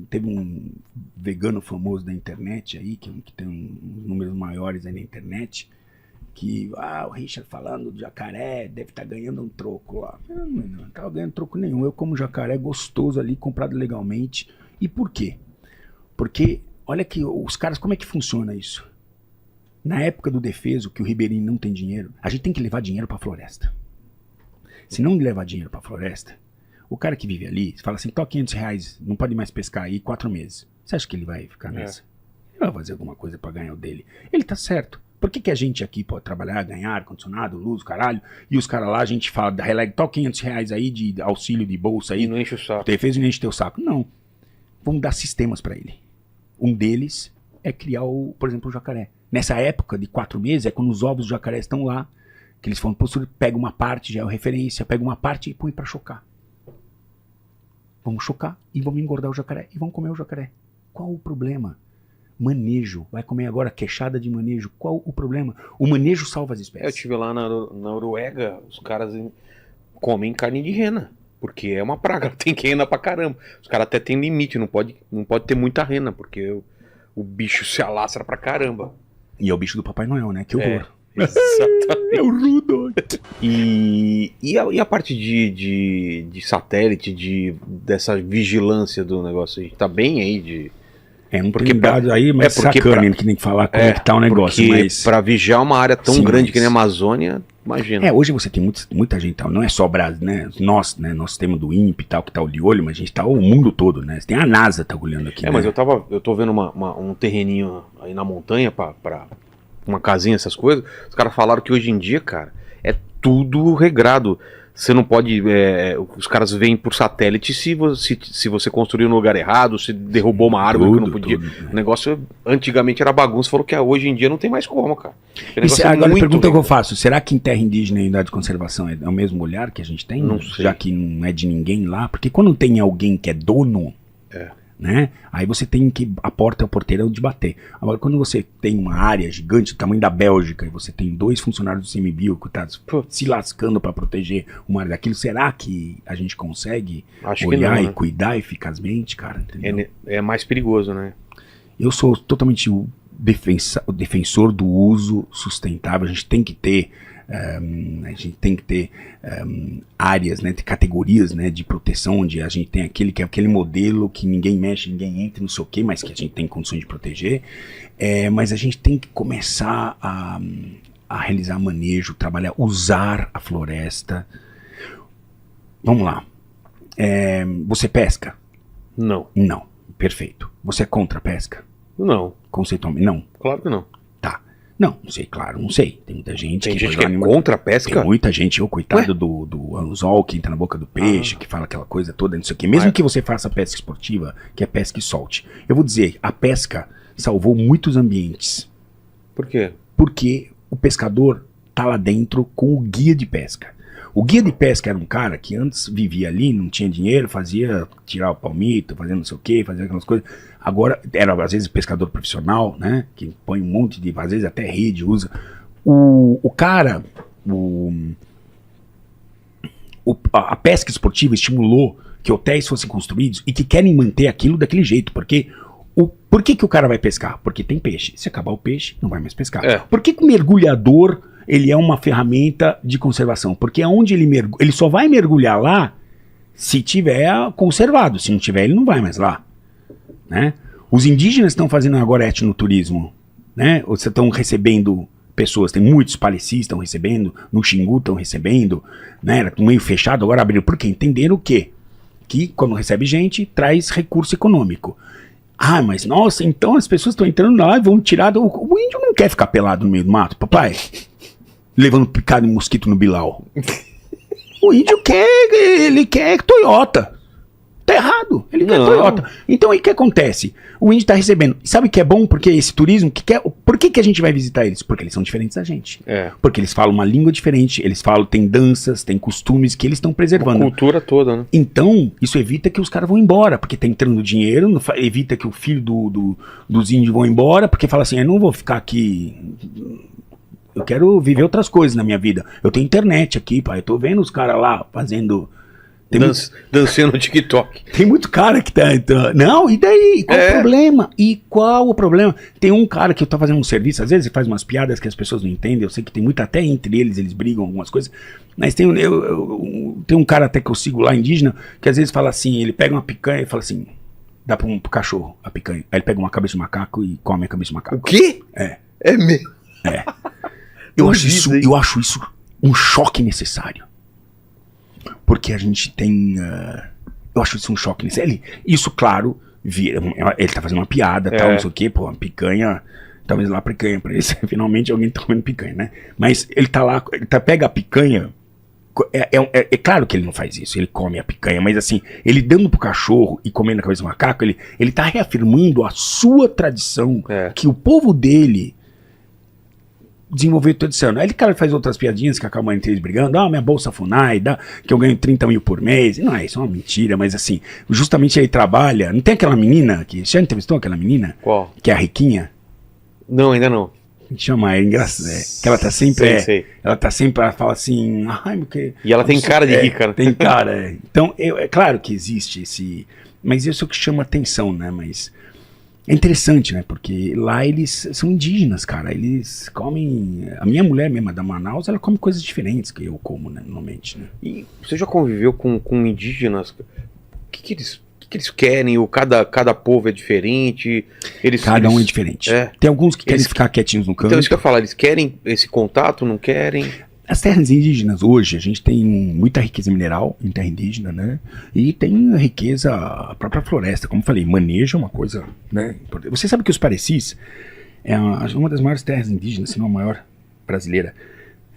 teve um vegano famoso da internet aí, que tem uns números maiores aí na internet, que, o Richard falando de jacaré, deve estar ganhando um troco lá. Não estava ganhando troco nenhum. Eu como jacaré gostoso ali, comprado legalmente. E por quê? Porque, olha que os caras, como é que funciona isso? Na época do defeso, que o ribeirinho não tem dinheiro, a gente tem que levar dinheiro para a floresta. Se não levar dinheiro para a floresta, o cara que vive ali, fala assim, tô R$500, não pode mais pescar aí 4 meses. Você acha que ele vai ficar nessa? Ele vai fazer alguma coisa para ganhar o dele. Ele tá certo. Por que a gente aqui pode trabalhar, ganhar ar-condicionado, luz, caralho, e os caras lá, a gente fala, tô R$500 aí de auxílio de bolsa aí. E não enche o saco. Defesa e não enche teu saco. Não. Vamos dar sistemas para ele. Um deles é criar, por exemplo, o jacaré. Nessa época de 4 meses, é quando os ovos do jacaré estão lá, que eles falam, pega uma parte, já é referência, pega uma parte e põe para chocar. Vamos chocar e vamos engordar o jacaré e vamos comer o jacaré. Qual o problema? Manejo. Vai comer agora queixada de manejo. Qual o problema? O manejo salva as espécies. Eu estive lá na Noruega, os caras comem carne de rena, porque é uma praga, tem rena pra caramba. Os caras até tem limite, não pode ter muita rena, porque o bicho se alastra pra caramba. E é o bicho do Papai Noel, né? Que horror. Exatamente. É o Rudolph. E a parte de satélite, dessa vigilância do negócio? A gente tá bem aí não tem dado aí, mas sacana, que tem que falar como é que tá o negócio. Porque mas... pra vigiar uma área tão grande que nem a Amazônia, imagina. Hoje você tem muita gente, não é só o Brasil, né? Nós temos do INPE e tal, que tá de olho, mas a gente tá o mundo todo, né? Tem a NASA tá olhando aqui, né? Mas eu tô vendo um terreninho aí na montanha pra uma casinha, essas coisas. Os caras falaram que hoje em dia, cara, é tudo regrado. Você não pode... os caras veem por satélite se você construiu no lugar errado, se derrubou uma árvore que não podia. O negócio antigamente era bagunça, falou que hoje em dia não tem mais como, cara. Agora a pergunta que eu faço, será que em terra indígena e unidade de conservação é o mesmo olhar que a gente tem? Não sei. Já que não é de ninguém lá? Porque quando tem alguém que é dono... Né? Aí você tem que... A porta é o porteiro de bater. Agora, quando você tem uma área gigante do tamanho da Bélgica e você tem 2 funcionários do CMBio que tá se lascando para proteger uma área daquilo, será que a gente consegue olhar e cuidar eficazmente, cara? Entendeu? É mais perigoso, né? Eu sou totalmente o defensor do uso sustentável. A gente tem que ter áreas, né, categorias, né, de proteção, onde a gente tem aquele modelo que ninguém mexe, ninguém entra, não sei o que, mas que a gente tem condições de proteger. Mas a gente tem que começar a realizar manejo, trabalhar, usar a floresta. Vamos lá. Você pesca? Não. Não. Perfeito. Você é contra a pesca? Não, Conceitualmente, não. claro que não. Tá. Não sei, claro, não sei. Tem muita gente Tem gente põe que é lá contra a pesca? Tem muita gente, coitado do anzol que entra na boca do peixe, que fala aquela coisa toda, não sei o quê. Mesmo que você faça pesca esportiva, que é pesca e solte. Eu vou dizer, a pesca salvou muitos ambientes. Por quê? Porque o pescador tá lá dentro com o guia de pesca. O guia de pesca era um cara que antes vivia ali, não tinha dinheiro, tirar o palmito, fazia não sei o quê, fazia aquelas coisas. Agora, era às vezes pescador profissional, né? Que põe um monte de, às vezes até rede, usa. A pesca esportiva estimulou que hotéis fossem construídos e que querem manter aquilo daquele jeito, porque por que o cara vai pescar? Porque tem peixe. Se acabar o peixe, não vai mais pescar. É. Por que o mergulhador ele é uma ferramenta de conservação? Porque onde ele só vai mergulhar lá se tiver conservado. Se não tiver, ele não vai mais lá. Né? Os indígenas estão fazendo agora etnoturismo. Né? Ou estão recebendo pessoas. Tem muitos palestis estão recebendo. No Xingu estão recebendo. Né? Era meio fechado, agora abriram. Porque entenderam o quê? Que quando recebe gente, traz recurso econômico. Ah, mas nossa, então as pessoas estão entrando lá e vão tirar. O índio não quer ficar pelado no meio do mato, papai. Levando picado de mosquito no bilau. O índio ele quer Toyota. Tá errado, ele quer Toyota. Então aí o que acontece? O índio tá recebendo. Sabe o que é bom? Porque esse turismo, por que a gente vai visitar eles? Porque eles são diferentes da gente. É. Porque eles falam uma língua diferente, tem danças, tem costumes que eles estão preservando. A cultura toda, né? Então, isso evita que os caras vão embora, porque tá entrando dinheiro, evita que o filho dos índios vão embora, porque fala assim, eu não vou ficar aqui, eu quero viver outras coisas na minha vida. Eu tenho internet aqui, pai, eu tô vendo os caras lá fazendo... Dançando no TikTok. Tem muito cara que tá... Não, e daí? Qual o problema? E qual o problema? Tem um cara que eu tô fazendo um serviço, às vezes ele faz umas piadas que as pessoas não entendem, eu sei que tem muito até entre eles brigam algumas coisas, mas tem um cara até que eu sigo lá, indígena, que às vezes fala assim, ele pega uma picanha e fala assim, dá pro cachorro a picanha. Aí ele pega uma cabeça de macaco e come a cabeça de macaco. O quê? É. É mesmo? É. Eu acho isso um choque necessário. Porque a gente tem... eu acho isso um choque necessário. Isso, claro, ele tá fazendo uma piada, tal, não sei o quê, pô, uma picanha... Talvez lá picanha pra ele, finalmente alguém tá comendo picanha, né? Mas ele tá lá, pega a picanha... É claro que ele não faz isso, ele come a picanha, mas assim, ele dando pro cachorro e comendo a cabeça do macaco, ele tá reafirmando a sua tradição, que o povo dele desenvolveu tradição. Aí o cara faz outras piadinhas que acabam entre eles brigando, minha bolsa FUNAI, que eu ganho 30 mil por mês, não é, isso é uma mentira, mas assim, justamente ele trabalha, não tem aquela menina, você já entrevistou aquela menina? Qual? Que é a Riquinha? Não, ainda não. Chama ela, engraçado. Que ela tá sempre. Sei. Ela tá sempre, ela fala assim. Ai, porque. E ela tem cara de rica, né? Tem cara, Então, é claro que existe esse. Mas isso é o que chama atenção, né? Mas. É interessante, né? Porque lá eles são indígenas, cara. Eles comem. A minha mulher mesmo, da Manaus, ela come coisas diferentes que eu como, né? Normalmente, né? E você já conviveu com indígenas? O que eles querem? Cada povo é diferente? Cada um é diferente. Tem alguns que querem ficar quietinhos no canto. Então isso que eu ia falar, eles querem esse contato, não querem? As terras indígenas hoje, a gente tem muita riqueza mineral em terra indígena, né? E tem a riqueza, a própria floresta. Como eu falei, manejo é uma coisa, né? Você sabe que os Parecis é uma das maiores terras indígenas, se não a maior brasileira.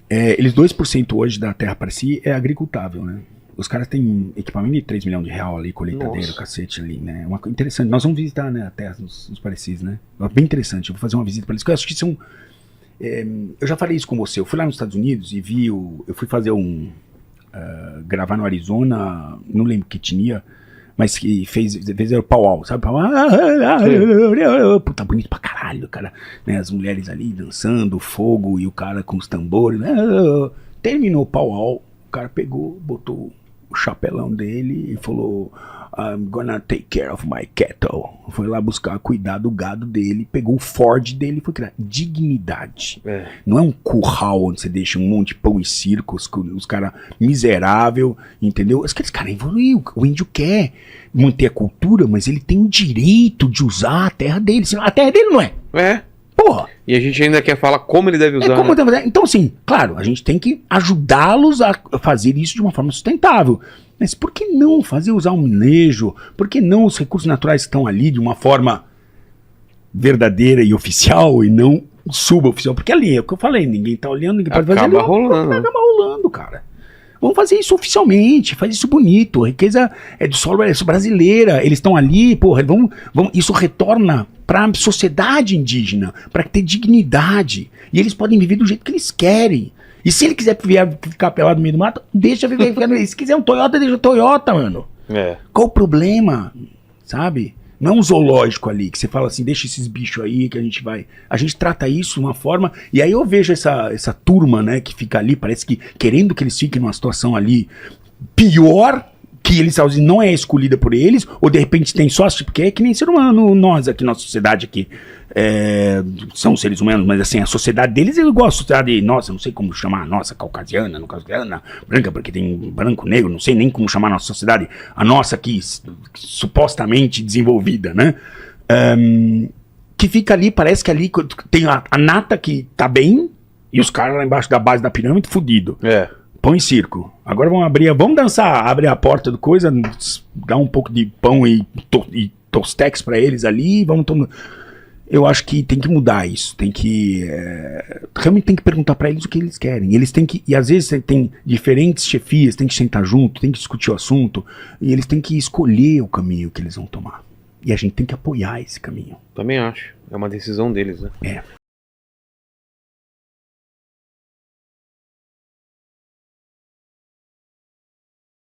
Eles 2% hoje da terra Pareci é agricultável, né? Os caras têm equipamento de 3 milhões de real ali, colheitadeiro, cacete ali, né? Uma coisa interessante. Nós vamos visitar, né, a terra dos Parecis, né? Bem interessante. Eu vou fazer uma visita para eles, porque eu acho que são... eu já falei isso com você. Eu fui lá nos Estados Unidos e eu fui fazer gravar no Arizona, não lembro que etnia, mas que fez o pau-au, sabe? Puta, bonito pra caralho, cara. Né? As mulheres ali dançando, fogo e o cara com os tambores. Terminou o pau-au, o cara pegou, botou o chapelão dele e falou: I'm gonna take care of my cattle. Foi lá cuidar do gado dele, pegou o Ford dele e foi criar dignidade. Não é um curral onde você deixa um monte de pão e circo, os caras miserável, entendeu? Aqueles caras evoluíram. O índio quer manter a cultura, mas ele tem o direito de usar a terra dele, senão a terra dele não é. Porra! E a gente ainda quer falar como ele deve usar. Então, assim, claro, a gente tem que ajudá-los a fazer isso de uma forma sustentável. Mas por que não usar um manejo? Por que não os recursos naturais que estão ali de uma forma verdadeira e oficial e não suboficial. Porque ali é o que eu falei, ninguém tá olhando, ninguém pode fazer. Acaba rolando. Acaba rolando, cara. Vamos fazer isso oficialmente, faz isso bonito. A riqueza é do solo brasileira. Eles estão ali, porra, isso retorna para a sociedade indígena, para ter dignidade. E eles podem viver do jeito que eles querem. E se ele quiser ficar pelado no meio do mato, deixa viver. Se quiser um Toyota, deixa o Toyota, mano. Qual o problema? Sabe? Não é um zoológico ali, que você fala assim, deixa esses bichos aí que a gente vai... A gente trata isso de uma forma... E aí eu vejo essa turma, né, que fica ali, parece que querendo que eles fiquem numa situação ali pior, que eles não é escolhida por eles, ou de repente tem só... Porque é que nem ser humano, nós aqui, nossa sociedade aqui, são seres humanos, mas assim, a sociedade deles é igual a sociedade, nossa, não sei como chamar, nossa, caucasiana, não caucasiana, branca, porque tem branco, negro, não sei nem como chamar a nossa sociedade, a nossa aqui, supostamente desenvolvida, né? Que fica ali, parece que ali tem a nata que tá bem, e os caras lá embaixo da base da pirâmide, fudido. Põe circo. Agora vamos dançar, abre a porta do coisa, dá um pouco de pão e tostex pra eles ali, vamos tomar... Eu acho que tem que mudar isso, tem que realmente tem que perguntar pra eles o que eles querem. Eles têm que, e às vezes tem diferentes chefias, tem que sentar junto, tem que discutir o assunto, e eles têm que escolher o caminho que eles vão tomar. E a gente tem que apoiar esse caminho. Também acho. É uma decisão deles, né?